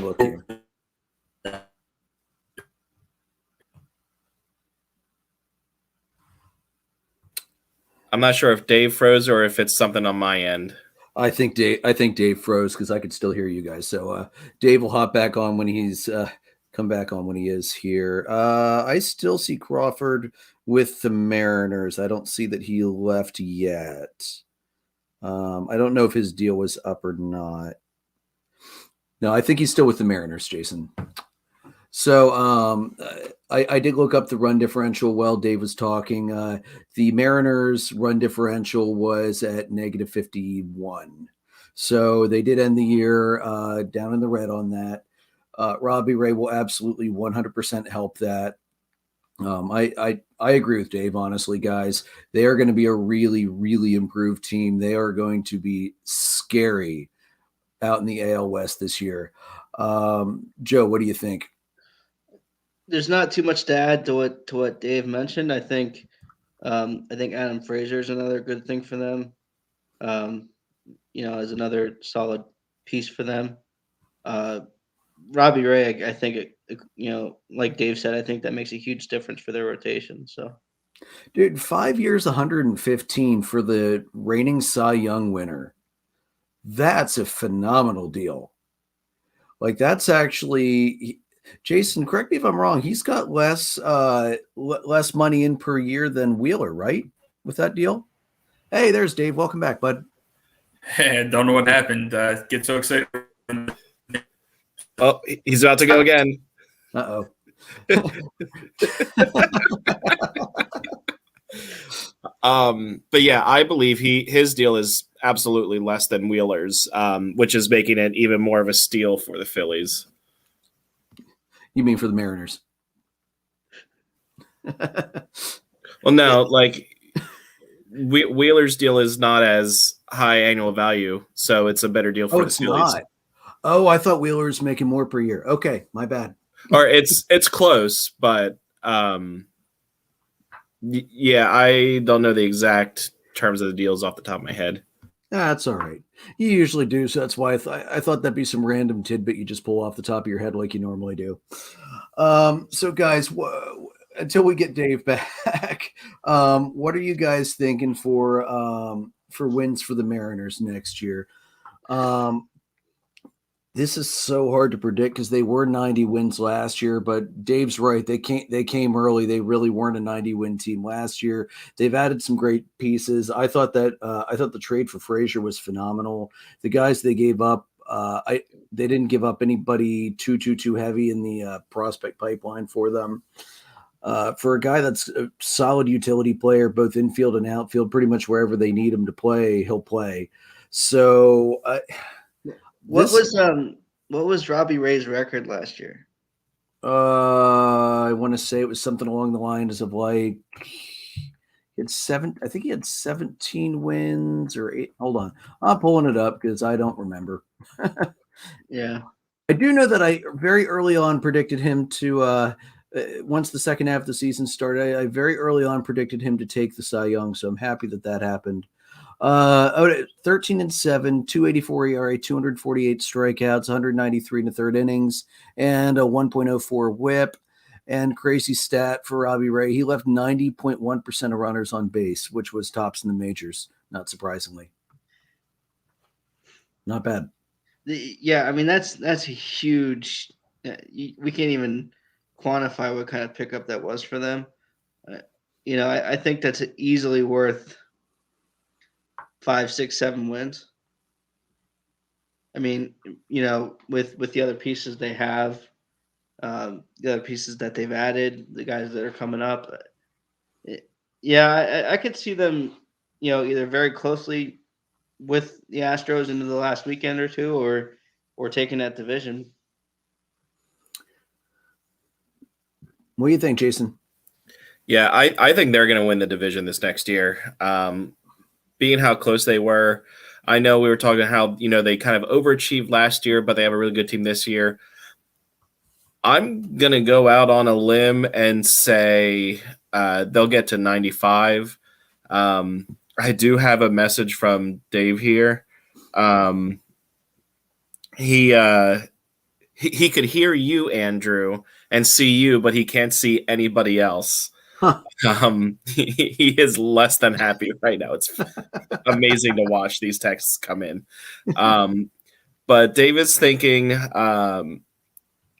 look here. I'm not sure if Dave froze or if it's something on my end. I think Dave froze because I could still hear you guys. So Dave will hop back on when he's come back on when he is here. I still see Crawford with the Mariners. I don't see that he left yet. I don't know if his deal was up or not. No, I think he's still with the Mariners, Jason. So I did look up the run differential while Dave was talking. The Mariners' run differential was at -51. So they did end the year down in the red on that. Robbie Ray will absolutely 100% help that. I agree with Dave, honestly, guys. They are going to be a really, really improved team. They are going to be scary out in the AL West this year. Joe, what do you think? There's not too much to add to what Dave mentioned. I think Adam Frazier is another good thing for them. Is another solid piece for them. Robbie Ray, I think like Dave said, I think that makes a huge difference for their rotation. So, dude, 5 years, 115 for the reigning Cy Young winner. That's a phenomenal deal. Like, that's actually. Jason, correct me if I'm wrong. He's got less money in per year than Wheeler, right? With that deal. Hey, there's Dave. Welcome back, bud. Hey, I don't know what happened. Get so excited. Oh, he's about to go again. Uh-oh. But yeah, I believe his deal is absolutely less than Wheeler's, which is making it even more of a steal for the Phillies. You mean for the Mariners? Well, no, like Wheeler's deal is not as high annual value, so it's a better deal for the Phillies. Not. Oh, I thought Wheeler's making more per year. Okay, my bad. Or it's close, but yeah, I don't know the exact terms of the deals off the top of my head. That's all right. You usually do, so that's why I thought that'd be some random tidbit you just pull off the top of your head like you normally do. So, guys, until we get Dave back, what are you guys thinking for wins for the Mariners next year? This is so hard to predict because they were 90 wins last year, but Dave's right. They came early. They really weren't a 90-win team last year. They've added some great pieces. I thought the trade for Frazier was phenomenal. The guys they gave up, they didn't give up anybody too heavy in the prospect pipeline for them. For a guy that's a solid utility player, both infield and outfield, pretty much wherever they need him to play, he'll play. So. What was Robbie Ray's record last year? I want to say it was something along the lines of like I think he had 17 wins or 8. Hold on. I'm pulling it up because I don't remember. Yeah. I do know that I very early on predicted him to once the second half of the season started, I very early on predicted him to take the Cy Young, so I'm happy that happened. 13-7, 284 ERA, 248 strikeouts, 193 in the third innings, and a 1.04 WHIP. And crazy stat for Robbie Ray, he left 90.1% of runners on base, which was tops in the majors, not surprisingly. Not bad. Yeah, I mean that's a huge. We can't even quantify what kind of pickup that was for them. I think that's easily worth 5, 6, 7 wins. I mean, with the other pieces they have, the other pieces that they've added, the guys that are coming up. I could see them, either very closely with the Astros into the last weekend or two, or taking that division. What do you think, Jason? Yeah, I think they're going to win the division this next year. Being how close they were, I know we were talking how they kind of overachieved last year, but they have a really good team this year. I'm going to go out on a limb and say they'll get to 95. I do have a message from Dave here. He could hear you, Andrew, and see you, but he can't see anybody else. Huh. He is less than happy right now. It's amazing to watch these texts come in. But Dave is thinking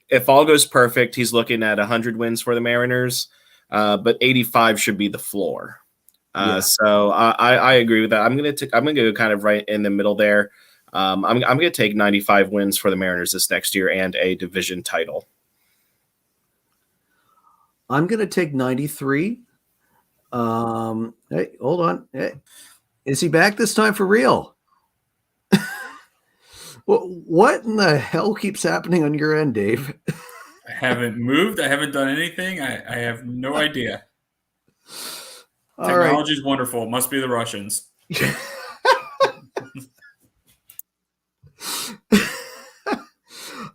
if all goes perfect, he's looking at 100 wins for the Mariners, but 85 should be the floor. So I agree with that. I'm gonna go kind of right in the middle there. I'm gonna take 95 wins for the Mariners this next year and a division title. I'm gonna take 93. Hey, hold on. Hey, is he back this time for real? What in the hell keeps happening on your end, Dave? I haven't moved. I haven't done anything. I have no idea. Technology is wonderful. It must be the Russians.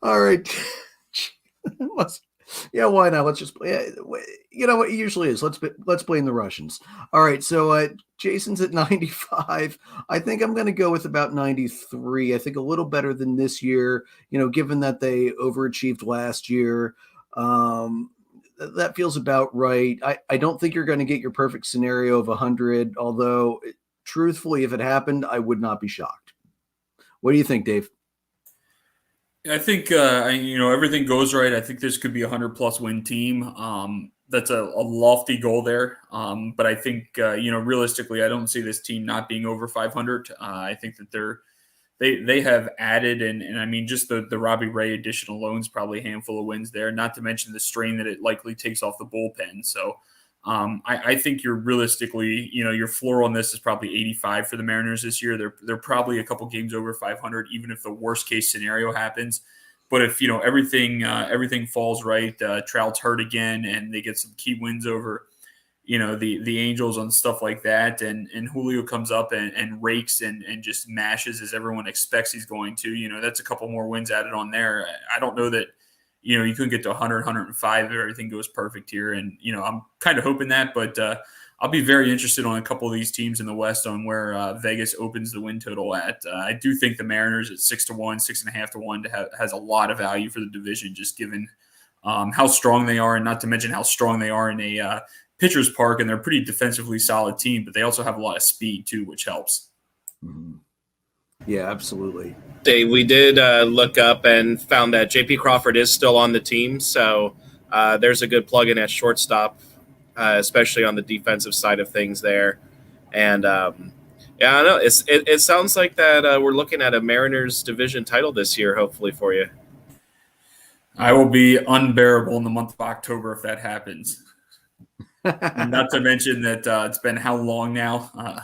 All right. Yeah, why not? Let's just play. You know what it usually is. Let's blame the Russians. All right. So Jason's at 95. I think I'm going to go with about 93. I think a little better than this year. Given that they overachieved last year, that feels about right. I don't think you're going to get your perfect scenario of 100. Although, truthfully, if it happened, I would not be shocked. What do you think, Dave? I think everything goes right. I think this could be a 100+ win team. That's a lofty goal there. But I think realistically, I don't see this team not being over 500. I think that they have added and I mean just the Robbie Ray addition alone is probably a handful of wins there. Not to mention the strain that it likely takes off the bullpen. So I think you're realistically, your floor on this is probably 85 for the Mariners this year. They're probably a couple games over 500, even if the worst case scenario happens. But if everything falls right, Trout's hurt again, and they get some key wins over, the Angels and stuff like that, and Julio comes up and rakes and just mashes as everyone expects he's going to. That's a couple more wins added on there. I don't know that. You couldn't get to 100, 105 if everything goes perfect here. And, I'm kind of hoping that, but I'll be very interested on a couple of these teams in the West on where Vegas opens the win total at. I do think the Mariners at 6-1, 6.5-1 has a lot of value for the division, just given how strong they are, and not to mention how strong they are in a pitcher's park. And they're a pretty defensively solid team, but they also have a lot of speed too, which helps. Mm-hmm. Yeah, absolutely. Dave, we did look up and found that J.P. Crawford is still on the team, so there's a good plug-in at shortstop, especially on the defensive side of things there. And I don't know. It sounds like that we're looking at a Mariners division title this year, hopefully for you. I will be unbearable in the month of October if that happens. Not to mention that it's been how long now?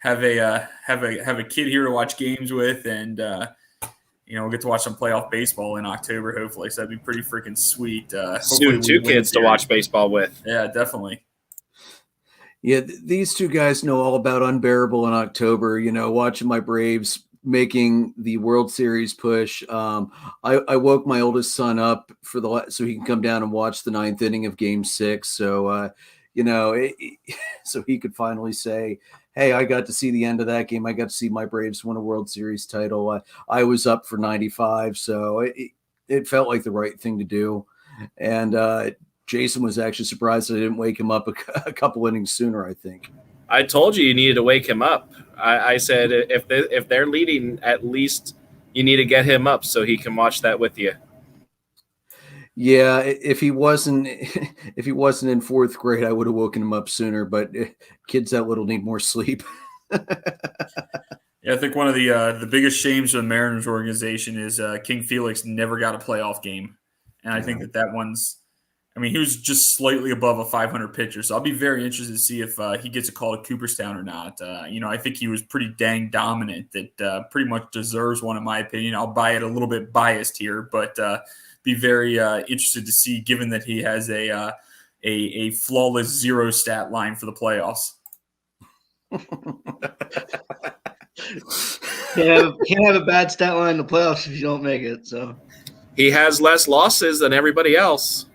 Have a kid here to watch games with, and we'll get to watch some playoff baseball in October, hopefully. So that'd be pretty freaking sweet. Soon, 2 kids to watch baseball with. Yeah, definitely. Yeah, these two guys know all about unbearable in October. Watching my Braves making the World Series push. I woke my oldest son up so he can come down and watch the 9th inning of Game 6. So so he could finally say, hey, I got to see the end of that game. I got to see my Braves win a World Series title. I was up for 95, so it felt like the right thing to do. And Jason was actually surprised I didn't wake him up a couple innings sooner, I think. I told you needed to wake him up. I said if they're leading, at least you need to get him up so he can watch that with you. Yeah, if he wasn't in fourth grade, I would have woken him up sooner. But kids that little need more sleep. Yeah, I think one of the biggest shames of the Mariners organization is King Felix never got a playoff game, and I think that one's. I mean, he was just slightly above a 500 pitcher, so I'll be very interested to see if he gets a call to Cooperstown or not. I think he was pretty dang dominant. That pretty much deserves one, in my opinion. I'll buy it a little bit biased here, but be very interested to see, given that he has a flawless 0 stat line for the playoffs. Can't have a bad stat line in the playoffs if you don't make it. So he has less losses than everybody else.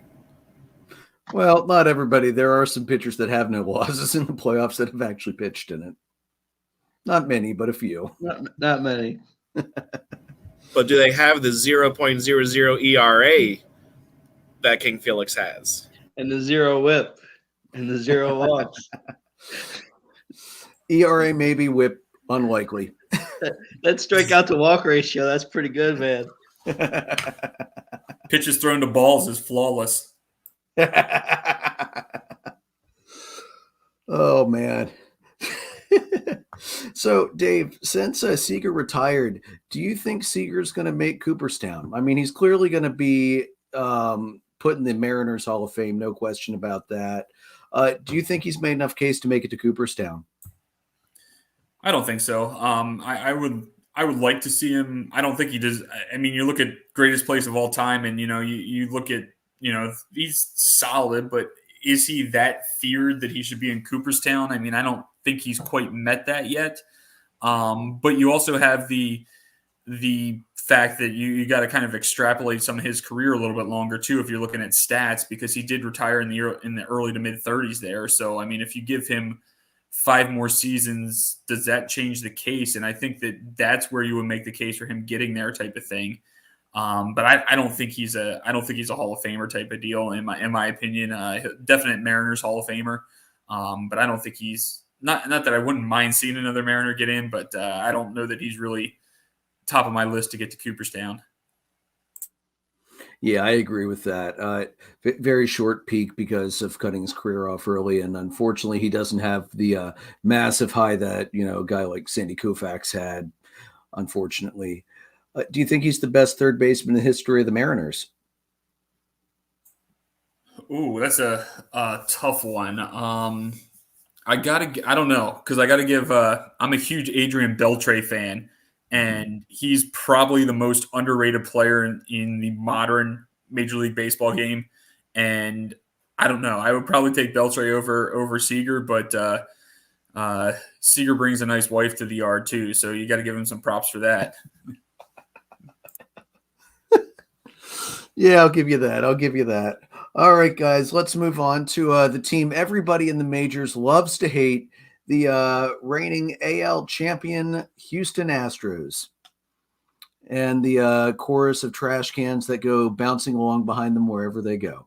Well, not everybody. There are some pitchers that have no losses in the playoffs that have actually pitched in it. Not many, but a few. Not many. But do they have the 0.00 ERA that King Felix has? And the 0 whip and the 0 walks. ERA maybe, whip unlikely. That strikeout to walk ratio, that's pretty good, man. Pitches thrown to balls is flawless. Oh, man. So, Dave, since Seager retired, do you think Seager's going to make Cooperstown? I mean, he's clearly going to be put in the Mariners Hall of Fame, no question about that. Do you think he's made enough case to make it to Cooperstown? I don't think so. I would like to see him. I don't think he does. I mean, you look at greatest place of all time, and you look at he's solid, but is he that feared that he should be in Cooperstown? I mean, I don't think he's quite met that yet. But you also have the fact that you got to kind of extrapolate some of his career a little bit longer too, if you're looking at stats, because he did retire in the early to mid 30s there. So I mean, if you give him 5 more seasons, does that change the case? And I think that's where you would make the case for him getting there, type of thing. But I don't think he's a Hall of Famer type of deal in my opinion. Definite Mariners Hall of Famer, but I don't think he's not that I wouldn't mind seeing another Mariner get in, but I don't know that he's really top of my list to get to Cooperstown. Yeah, I agree with that. Very short peak because of cutting his career off early, and unfortunately, he doesn't have the massive high that a guy like Sandy Koufax had. Unfortunately, do you think he's the best third baseman in the history of the Mariners? Ooh, that's a tough one. I don't know, because I gotta give. I'm a huge Adrian Beltre fan. And he's probably the most underrated player in the modern Major League Baseball game. And I don't know. I would probably take Beltre over Seager, but Seager brings a nice wife to the yard too. So you got to give him some props for that. Yeah, I'll give you that. All right, guys, let's move on to the team everybody in the majors loves to hate. The reigning AL champion Houston Astros, and the chorus of trash cans that go bouncing along behind them wherever they go.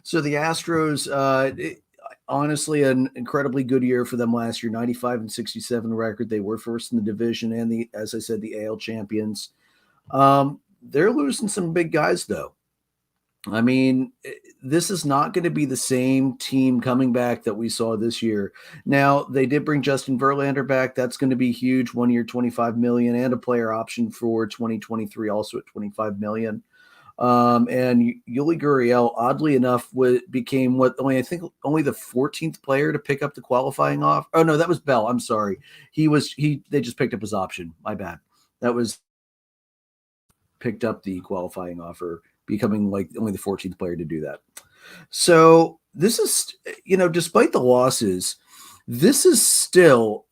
So the Astros, honestly, an incredibly good year for them last year, 95-67 record. They were first in the division and as I said, the AL champions. They're losing some big guys though. I mean, this is not going to be the same team coming back that we saw this year. Now, they did bring Justin Verlander back. That's going to be huge. 1 year, $25 million, and a player option for 2023, also at $25 million. And Yuli Gurriel, oddly enough, became only the 14th player to pick up the qualifying offer. Oh no, that was Bell. I'm sorry. They just picked up his option. My bad. That was picked up the qualifying offer, becoming like only the 14th player to do that. So this is, despite the losses, this is still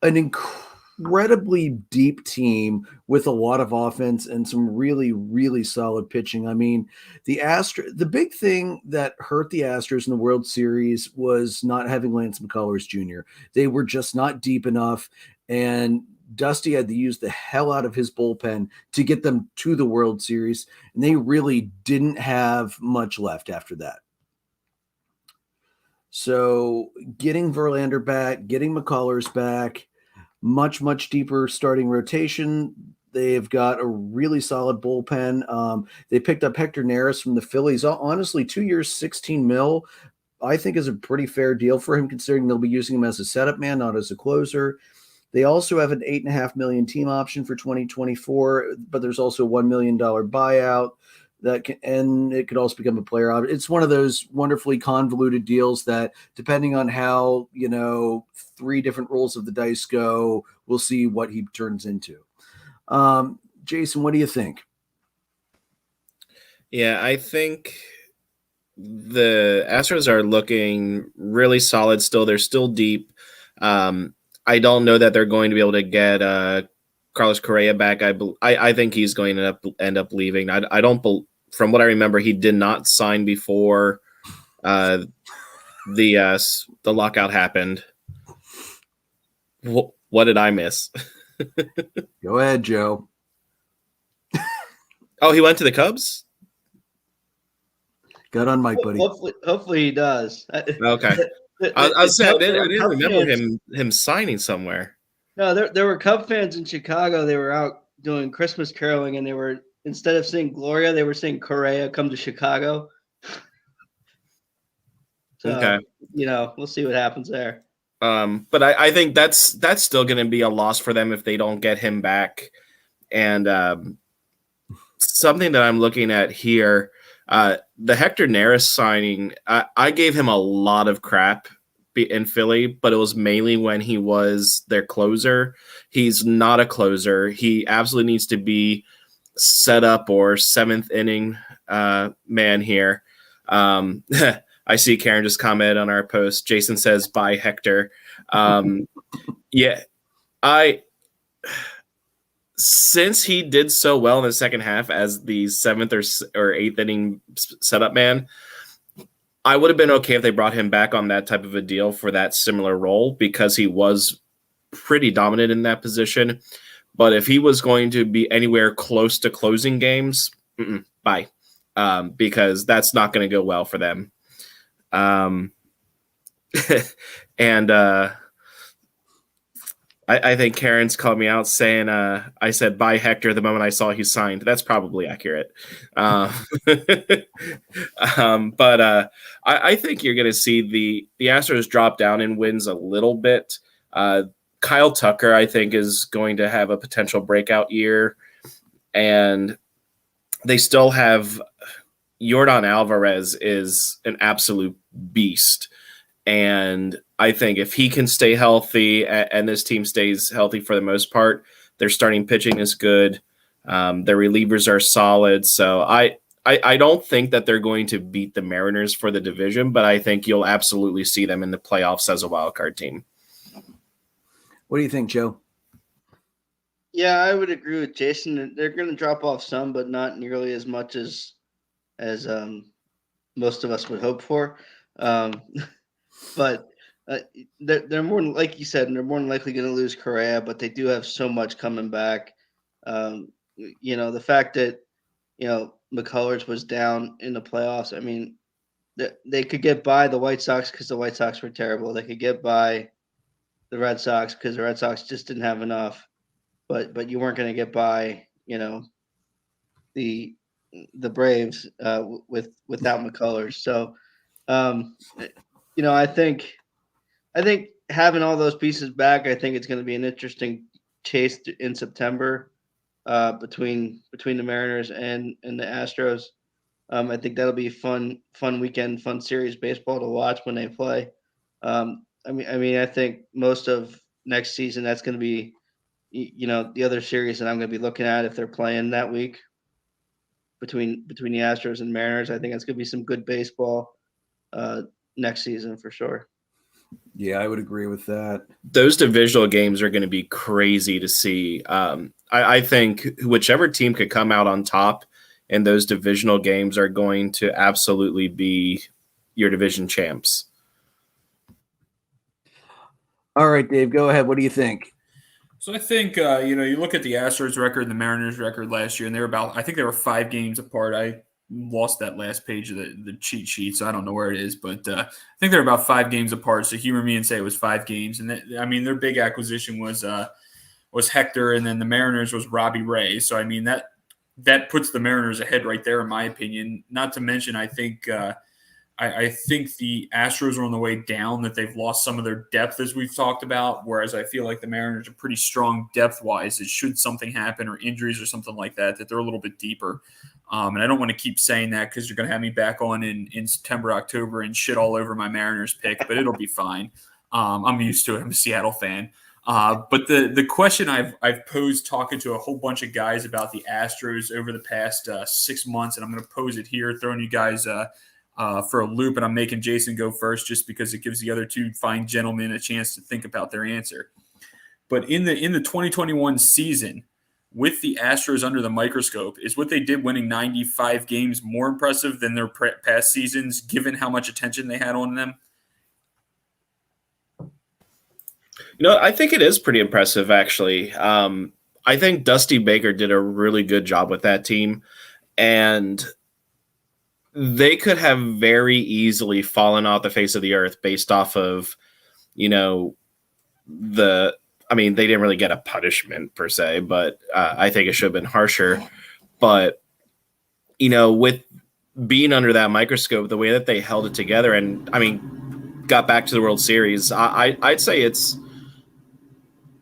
an incredibly deep team with a lot of offense and some really, really solid pitching. I mean, the big thing that hurt the Astros in the World Series was not having Lance McCullers Jr. They were just not deep enough, and Dusty had to use the hell out of his bullpen to get them to the World Series, and they really didn't have much left after that. So getting Verlander back, getting McCullers back, much, much deeper starting rotation. They've got a really solid bullpen. They picked up Hector Neris from the Phillies. Honestly, 2 years, $16 million, I think is a pretty fair deal for him, considering they'll be using him as a setup man, not as a closer. They also have an $8.5 million team option for 2024, but there's also a $1 million buyout and it could also become a player option. It's one of those wonderfully convoluted deals that, depending on how, 3 different rolls of the dice go, we'll see what he turns into. Jason, what do you think? Yeah, I think the Astros are looking really solid still. They're still deep. I don't know that they're going to be able to get Carlos Correa back. I think he's going to end up leaving. I don't. From what I remember, he did not sign before the lockout happened. What did I miss? Go ahead, Joe. Oh, he went to the Cubs? Got on mic, buddy. Hopefully he does. Okay. I didn't remember him signing somewhere. No, there were Cub fans in Chicago. They were out doing Christmas caroling, and they were, instead of saying Gloria, they were saying Correa, come to Chicago. So, okay. We'll see what happens there. But I think that's still going to be a loss for them if they don't get him back. And something that I'm looking at here, the Hector Neris signing, I gave him a lot of crap in Philly, but it was mainly when he was their closer. He's not a closer. He absolutely needs to be set up or seventh inning man here. I see Karen just commented on our post. Jason says, bye, Hector. Yeah, since he did so well in the second half as the seventh or eighth inning setup man, I would have been okay if they brought him back on that type of a deal for that similar role, because he was pretty dominant in that position. But if he was going to be anywhere close to closing games, bye, because that's not going to go well for them. And I think Karen's called me out saying I said bye Hector the moment I saw he signed. That's probably accurate. But I think you're going to see the Astros drop down in wins a little bit. Kyle Tucker, I think, is going to have a potential breakout year. And they still have Yordan Alvarez is an absolute beast. And I think if he can stay healthy and this team stays healthy for the most part, their starting pitching is good. Their relievers are solid. So I don't think that they're going to beat the Mariners for the division, but I think you'll absolutely see them in the playoffs as a wild card team. What do you think, Joe? Yeah, I would agree with Jason. They're going to drop off some, but not nearly as much as most of us would hope for. But they're more, like you said, they're more than likely going to lose Correa, but they do have so much coming back. The fact that, McCullers was down in the playoffs, I mean, they could get by the White Sox because the White Sox were terrible. They could get by the Red Sox because the Red Sox just didn't have enough. But you weren't going to get by, the Braves without McCullers. So, I think having all those pieces back, I think it's going to be an interesting chase in September between the Mariners and the Astros. I think that'll be fun weekend, fun series baseball to watch when they play. I think most of next season that's going to be, the other series that I'm going to be looking at if they're playing that week between the Astros and Mariners. I think that's going to be some good baseball next season for sure. Yeah, I would agree with that. Those divisional games are going to be crazy to see. I think whichever team could come out on top in those divisional games are going to absolutely be your division champs. All right, Dave, go ahead. What do you think? So I think you look at the Astros record and the Mariners record last year, and I think they were 5 games apart. I lost that last page of the cheat sheet, so I don't know where it is, but I think they're about 5 games apart. So humor me and say it was 5 games, and their big acquisition was Hector, and then the Mariners was Robbie Ray. So I mean that puts the Mariners ahead right there, in my opinion. Not to mention, I think the Astros are on the way down, that they've lost some of their depth, as we've talked about, whereas I feel like the Mariners are pretty strong depth-wise. It should something happen or injuries or something like that they're a little bit deeper. And I don't want to keep saying that because you're going to have me back on in September, October and shit all over my Mariners pick, but it'll be fine. I'm used to it. I'm a Seattle fan. But the question I've posed talking to a whole bunch of guys about the Astros over the past 6 months, and I'm going to pose it here, throwing you guys for a loop, and I'm making Jason go first just because it gives the other two fine gentlemen a chance to think about their answer. But in the 2021 season, with the Astros under the microscope, is what they did winning 95 games more impressive than their past seasons, given how much attention they had on them? I think it is pretty impressive, actually. I think Dusty Baker did a really good job with that team, and they could have very easily fallen off the face of the earth based off of, they didn't really get a punishment per se, but I think it should have been harsher. But, with being under that microscope, the way that they held it together and, got back to the World Series, I'd say it's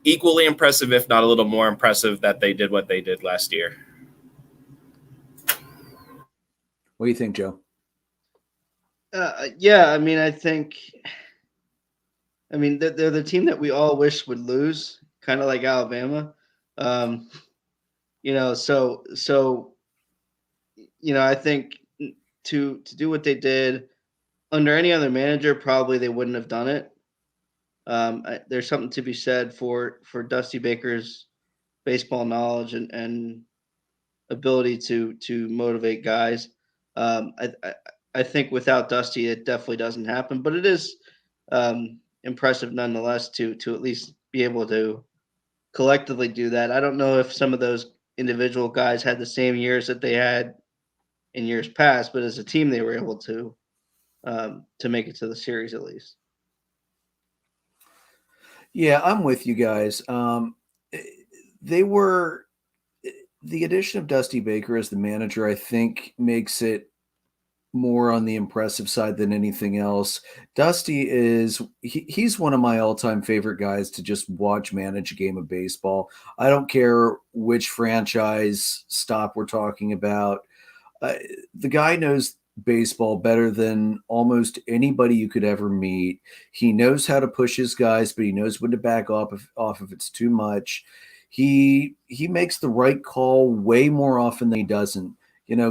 equally impressive, if not a little more impressive, that they did what they did last year. What do you think, Joe? I think they're the team that we all wish would lose, kind of like Alabama. I think to do what they did under any other manager, probably they wouldn't have done it. There's something to be said for Dusty Baker's baseball knowledge and ability to motivate guys. I think without Dusty, it definitely doesn't happen, but it is impressive nonetheless to at least be able to collectively do that. I don't know if some of those individual guys had the same years that they had in years past, but as a team, they were able to make it to the series at least. Yeah, I'm with you guys. The addition of Dusty Baker as the manager, I think, makes it more on the impressive side than anything else. Dusty he's one of my all-time favorite guys to just watch manage a game of baseball. I don't care which franchise stop we're talking about. The guy knows baseball better than almost anybody you could ever meet. He knows how to push his guys, but he knows when to back off if it's too much. He makes the right call way more often than he doesn't.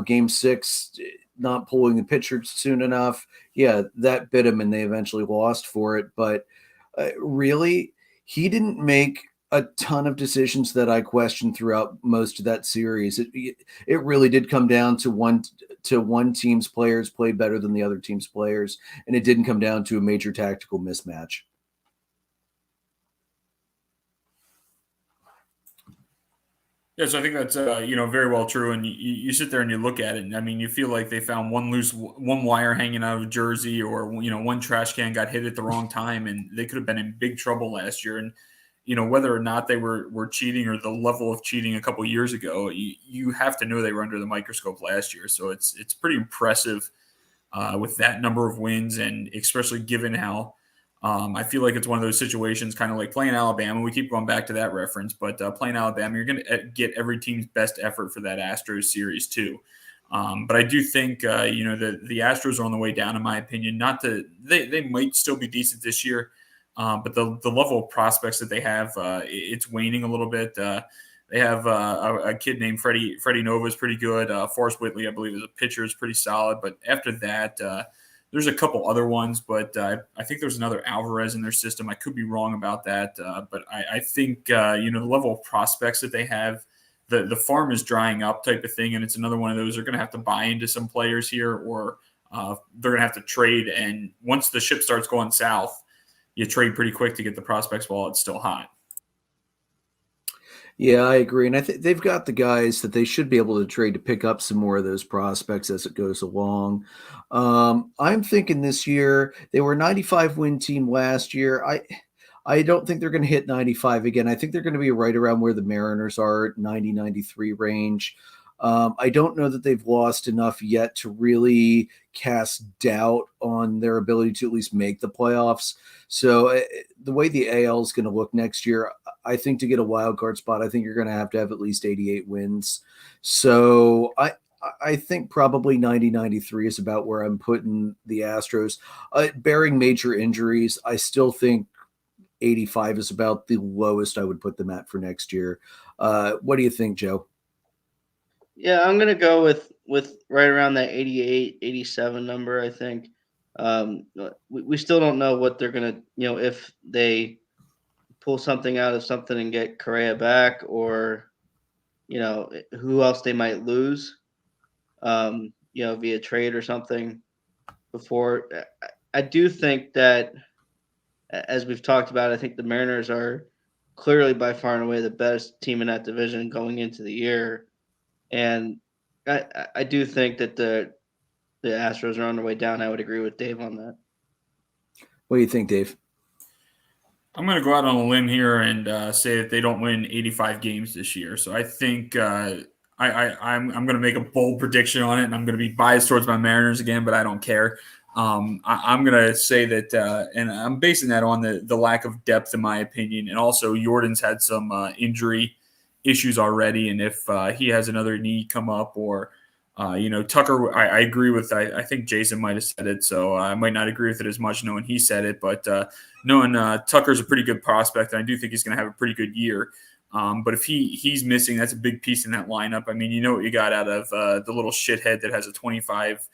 Game 6, not pulling the pitcher soon enough. Yeah, that bit him and they eventually lost for it. But really, he didn't make a ton of decisions that I questioned throughout most of that series. It really did come down to one team's players played better than the other team's players, and it didn't come down to a major tactical mismatch. Yeah, so I think that's very well true. And you sit there and you look at it, and you feel like they found one wire hanging out of a jersey, or one trash can got hit at the wrong time, and they could have been in big trouble last year. And whether or not they were cheating or the level of cheating a couple years ago, you have to know they were under the microscope last year. So it's pretty impressive with that number of wins, and especially given how. I feel like it's one of those situations, kind of like playing Alabama. We keep going back to that reference, but playing Alabama, you're going to get every team's best effort for that Astros series too. But I do think, the Astros are on the way down, in my opinion. They might still be decent this year, but the level of prospects that they have, it's waning a little bit. They have a kid named Freddie Nova is pretty good. Forrest Whitley, I believe, is a pitcher, is pretty solid. But after that, there's a couple other ones, but I think there's another Alvarez in their system. I could be wrong about that, but I think the level of prospects that they have, the farm is drying up type of thing, and it's another one of those. They're going to have to buy into some players here, or they're going to have to trade. And once the ship starts going south, you trade pretty quick to get the prospects while it's still hot. Yeah, I agree. And I think they've got the guys that they should be able to trade to pick up some more of those prospects as it goes along. I'm thinking this year they were a 95 win team last year. I don't think they're going to hit 95 again. I think they're going to be right around where the Mariners are at 90, 93 range. I don't know that they've lost enough yet to really cast doubt on their ability to at least make the playoffs. So the way the AL is going to look next year, I think to get a wild card spot, I think you're going to have at least 88 wins. So I think probably 90, 93 is about where I'm putting the Astros. Bearing major injuries, I still think 85 is about the lowest I would put them at for next year. What do you think, Joe? Yeah, I'm gonna go with right around that 88, 87 number. I think we still don't know what they're gonna, if they pull something out of something and get Correa back, or who else they might lose, via trade or something. Before, I do think that, as we've talked about, I think the Mariners are clearly by far and away the best team in that division going into the year. And I do think that the Astros are on their way down. I would agree with Dave on that. What do you think, Dave? I'm going to go out on a limb here and say that they don't win 85 games this year. So I think I'm going to make a bold prediction on it, and I'm going to be biased towards my Mariners again, but I don't care. I'm going to say that, and I'm basing that on the lack of depth, in my opinion, and also Jordan's had some injury issues already, and if he has another knee come up, or Tucker, I agree with. I think Jason might have said it, so I might not agree with it as much knowing he said it, but knowing Tucker's a pretty good prospect, and I do think he's going to have a pretty good year. But if he's missing, that's a big piece in that lineup. I mean, you know what you got out of the little shithead that has a 25,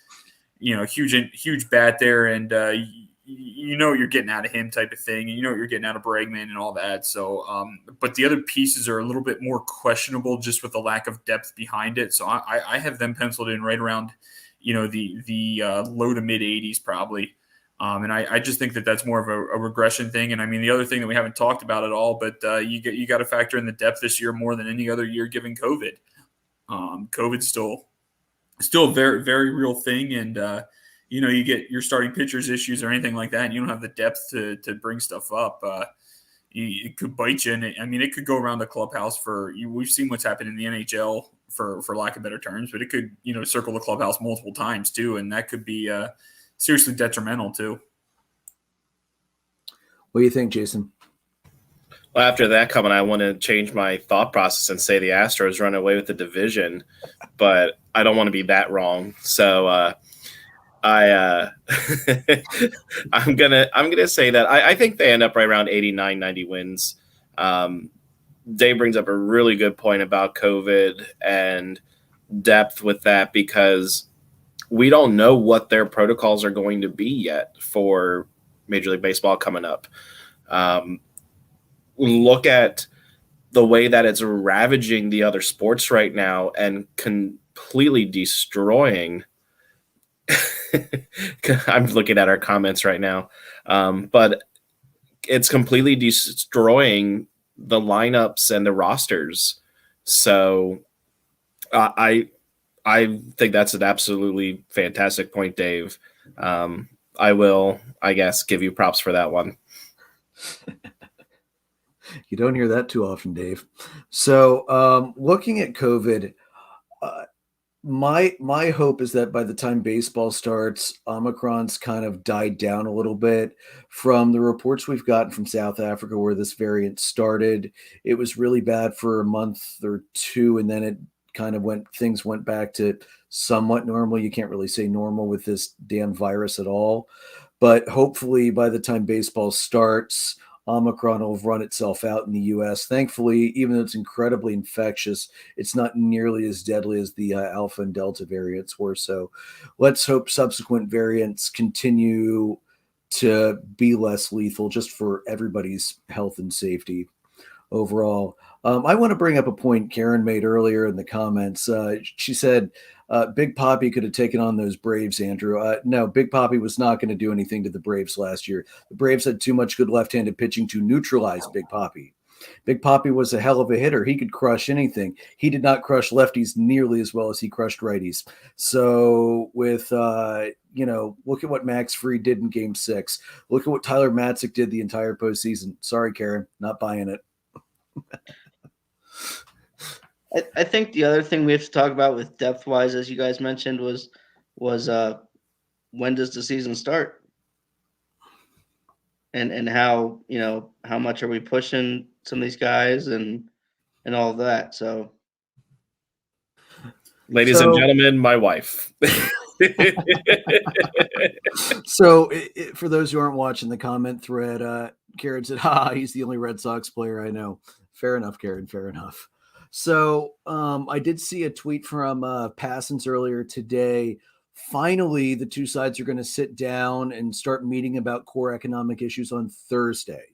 huge bat there, and you know what you're getting out of him type of thing, and you know what you're getting out of Bregman and all that. So, but the other pieces are a little bit more questionable just with the lack of depth behind it. So I have them penciled in right around, the low to mid 80s probably. And I just think that that's more of a regression thing. And I mean, the other thing that we haven't talked about at all, but you got to factor in the depth this year more than any other year given COVID. COVID's still a very, very real thing. And, you get your starting pitchers issues or anything like that, and you don't have the depth to bring stuff up. It could bite you. And I mean, it could go around the clubhouse we've seen what's happened in the NHL for lack of better terms, but it could, circle the clubhouse multiple times too. And that could be seriously detrimental too. What do you think, Jason? Well, after that comment, I want to change my thought process and say the Astros run away with the division, but I don't want to be that wrong. So, I'm gonna say that I think they end up right around 89, 90 wins. Dave brings up a really good point about COVID and depth with that, because we don't know what their protocols are going to be yet for Major League Baseball coming up. Look at the way that it's ravaging the other sports right now and completely destroying. I'm looking at our comments right now, but it's completely destroying the lineups and the rosters. So I think that's an absolutely fantastic point, Dave. I will, I guess, give you props for that one. You don't hear that too often, Dave. So looking at COVID, my hope is that by the time baseball starts, Omicron's kind of died down a little bit. From the reports we've gotten from South Africa where this variant started, it was really bad for a month or two, and then it kind of things went back to somewhat normal. You can't really say normal with this damn virus at all. But hopefully by the time baseball starts, Omicron will run itself out in the U.S. Thankfully, even though it's incredibly infectious, it's not nearly as deadly as the Alpha and Delta variants were. So let's hope subsequent variants continue to be less lethal, just for everybody's health and safety overall. I want to bring up a point Karen made earlier in the comments. She said Big Papi could have taken on those Braves, Andrew. No, Big Papi was not going to do anything to the Braves last year. The Braves had too much good left-handed pitching to neutralize Big Papi. Big Papi was a hell of a hitter. He could crush anything. He did not crush lefties nearly as well as he crushed righties. So with, look at what Max Fried did in Game 6. Look at what Tyler Matzik did the entire postseason. Sorry, Karen, not buying it. I think the other thing we have to talk about with depth-wise, as you guys mentioned, was when does the season start? And how, how much are we pushing some of these guys and all of that. So, ladies and gentlemen, my wife. So for those who aren't watching the comment thread, Karen said, he's the only Red Sox player I know. Fair enough, Karen, fair enough. So I did see a tweet from Passance earlier today. Finally, the two sides are going to sit down and start meeting about core economic issues on Thursday.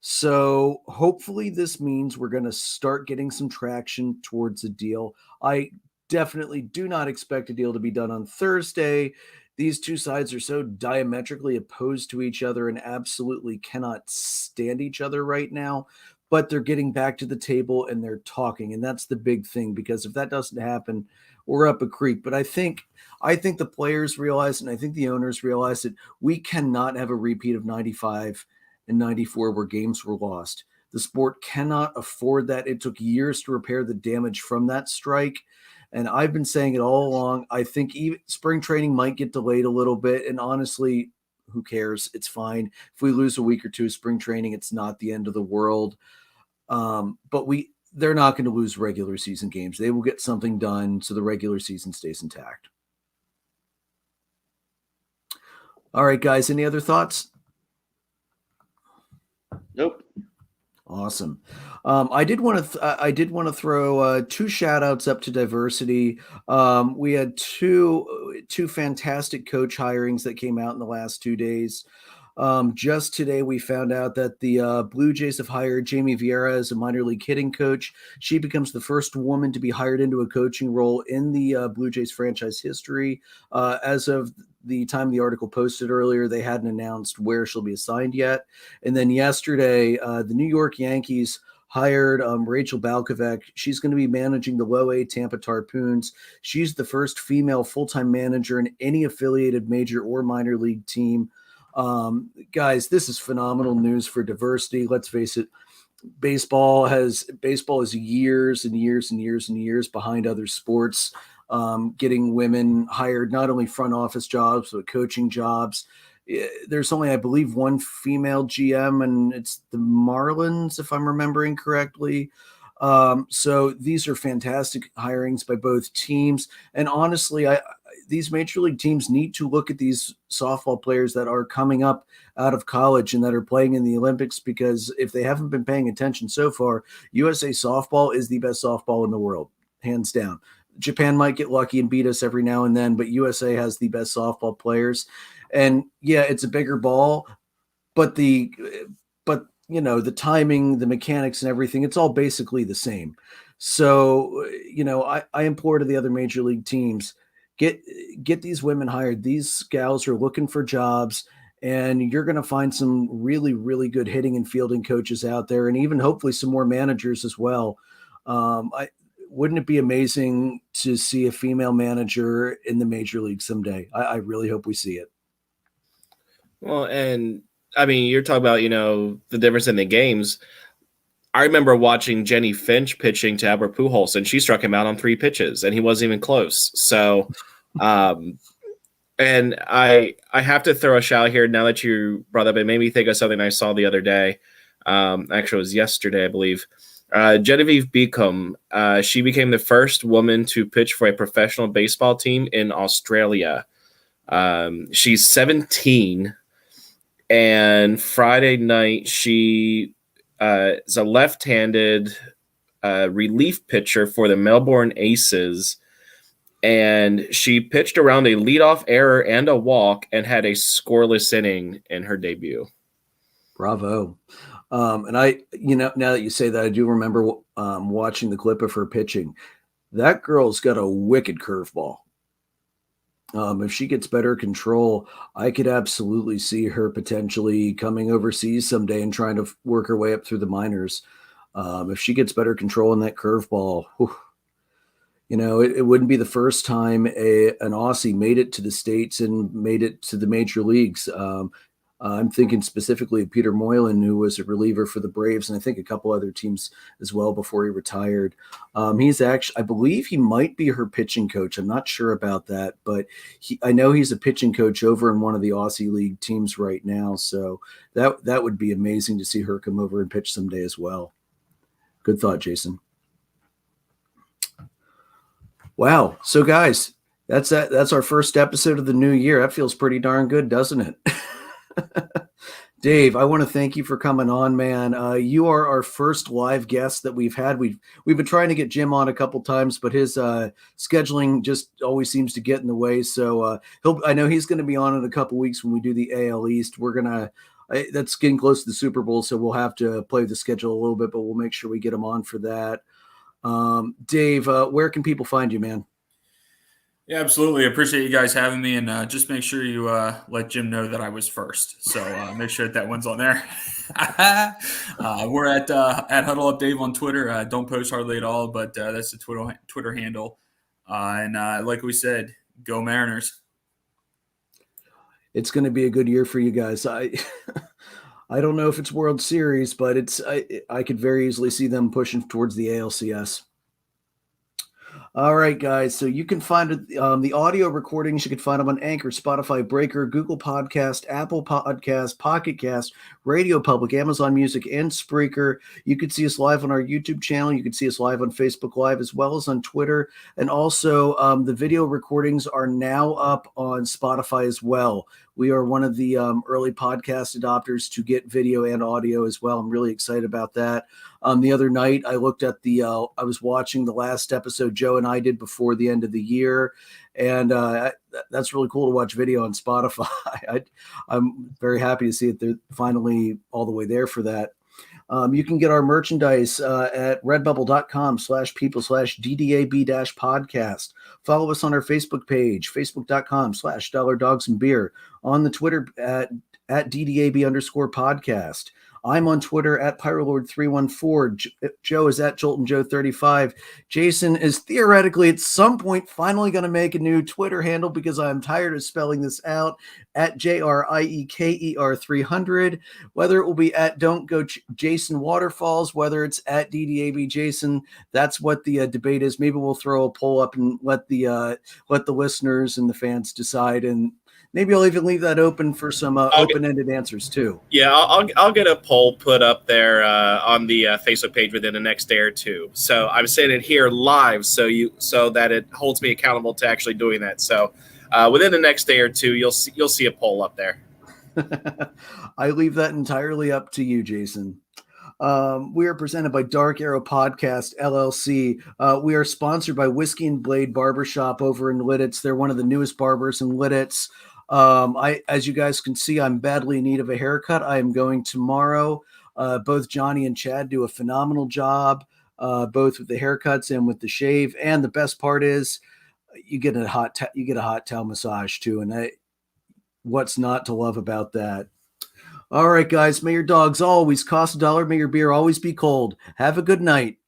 So hopefully this means we're going to start getting some traction towards a deal. I definitely do not expect a deal to be done on Thursday. These two sides are so diametrically opposed to each other and absolutely cannot stand each other right now. But they're getting back to the table and they're talking. And that's the big thing, because if that doesn't happen, we're up a creek. But I think the players realize, and I think the owners realize, that we cannot have a repeat of 95 and 94 where games were lost. The sport cannot afford that. It took years to repair the damage from that strike. And I've been saying it all along. I think even spring training might get delayed a little bit. And honestly, who cares? It's fine. If we lose a week or two of spring training, it's not the end of the world. But they're not going to lose regular season games. They will get something done so the regular season stays intact. All right, guys, any other thoughts? Nope. Awesome. I did want to throw two shout outs up to diversity. We had two fantastic coach hirings that came out in the last 2 days. Just today, we found out that the Blue Jays have hired Jamie Vieira as a minor league hitting coach. She becomes the first woman to be hired into a coaching role in the Blue Jays franchise history. As of the time the article posted earlier, they hadn't announced where she'll be assigned yet. And then yesterday, the New York Yankees hired Rachel Balkovec. She's going to be managing the low A Tampa Tarpoons. She's the first female full-time manager in any affiliated major or minor league team. Guys, this is phenomenal news for diversity. Let's face it, baseball is years and years and years and years behind other sports, getting women hired, not only front office jobs, but coaching jobs. There's only, I believe, one female GM, and it's the Marlins, if I'm remembering correctly. So these are fantastic hirings by both teams. And honestly, these major league teams need to look at these softball players that are coming up out of college and that are playing in the Olympics, because if they haven't been paying attention so far, USA softball is the best softball in the world, hands down. Japan might get lucky and beat us every now and then, but USA has the best softball players. And yeah, it's a bigger ball, but the timing, the mechanics and everything, it's all basically the same. So, I implore to the other major league teams, get these women hired. These gals are looking for jobs, and you're going to find some really, really good hitting and fielding coaches out there, and even hopefully some more managers as well. Wouldn't it be amazing to see a female manager in the major league someday? I really hope we see it. Well, and I mean, you're talking about, the difference in the games. I remember watching Jenny Finch pitching to Albert Pujols, and she struck him out on 3 pitches, and he wasn't even close. So, and I have to throw a shout out here now that you brought up. It made me think of something I saw the other day. Actually, it was yesterday, I believe. Genevieve Beacom, she became the first woman to pitch for a professional baseball team in Australia. She's 17. And Friday night, she is a left-handed relief pitcher for the Melbourne Aces. And she pitched around a leadoff error and a walk and had a scoreless inning in her debut. Bravo. And now that you say that, I do remember watching the clip of her pitching. That girl's got a wicked curveball. If she gets better control, I could absolutely see her potentially coming overseas someday and trying to work her way up through the minors. If she gets better control in that curveball, it wouldn't be the first time an Aussie made it to the States and made it to the major leagues. I'm thinking specifically of Peter Moylan, who was a reliever for the Braves, and I think a couple other teams as well before he retired. He's actually, I believe he might be her pitching coach. I'm not sure about that, but I know he's a pitching coach over in one of the Aussie League teams right now. So that would be amazing to see her come over and pitch someday as well. Good thought, Jason. Wow. So guys, that's our first episode of the new year. That feels pretty darn good, doesn't it? Dave, I want to thank you for coming on, man. You are our first live guest that we've had. We've been trying to get Jim on a couple times, but his scheduling just always seems to get in the way. So I know he's going to be on in a couple weeks when we do the AL East. That's getting close to the Super Bowl, so we'll have to play the schedule a little bit, but we'll make sure we get him on for that. Dave, where can people find you, man? Yeah, absolutely. I appreciate you guys having me, and just make sure you let Jim know that I was first. So make sure that one's on there. We're at Huddle Up Dave on Twitter. Don't post hardly at all, but that's the Twitter handle. And like we said, go Mariners. It's going to be a good year for you guys. I don't know if it's World Series, but I could very easily see them pushing towards the ALCS. All right, guys. So you can find the audio recordings. You can find them on Anchor, Spotify, Breaker, Google Podcast, Apple Podcast, Pocket Cast, Radio Public, Amazon Music, and Spreaker. You can see us live on our YouTube channel. You can see us live on Facebook Live as well as on Twitter. And also the video recordings are now up on Spotify as well. We are one of the early podcast adopters to get video and audio as well. I'm really excited about that. The other night, I looked at I was watching the last episode Joe and I did before the end of the year. And that's really cool to watch video on Spotify. I'm very happy to see it. They're finally all the way there for that. You can get our merchandise at redbubble.com/people/DDAB-podcast. Follow us on our Facebook page, facebook.com/$dogsandbeer. On the Twitter at DDAB_podcast. I'm on Twitter at PyroLord314. Joe is at JoltonJoe35. Jason is theoretically at some point finally going to make a new Twitter handle because I'm tired of spelling this out at JRIEKER300. Whether it will be at Don't Go Jason Waterfalls, whether it's at DDAB Jason, that's what the debate is. Maybe we'll throw a poll up and let the listeners and the fans decide, and maybe I'll even leave that open for some open-ended answers too. Yeah, I'll get a poll put up there on the Facebook page within the next day or two. So I'm saying it here live, so that it holds me accountable to actually doing that. So within the next day or two, you'll see a poll up there. I leave that entirely up to you, Jason. We are presented by Dark Arrow Podcast, LLC. We are sponsored by Whiskey and Blade Barbershop over in Lidditz. They're one of the newest barbers in Lidditz. As you guys can see, I'm badly in need of a haircut. I am going tomorrow. Both Johnny and Chad do a phenomenal job, both with the haircuts and with the shave. And the best part is you get a hot towel massage too. And what's not to love about that? All right, guys, may your dogs always cost $1. May your beer always be cold. Have a good night.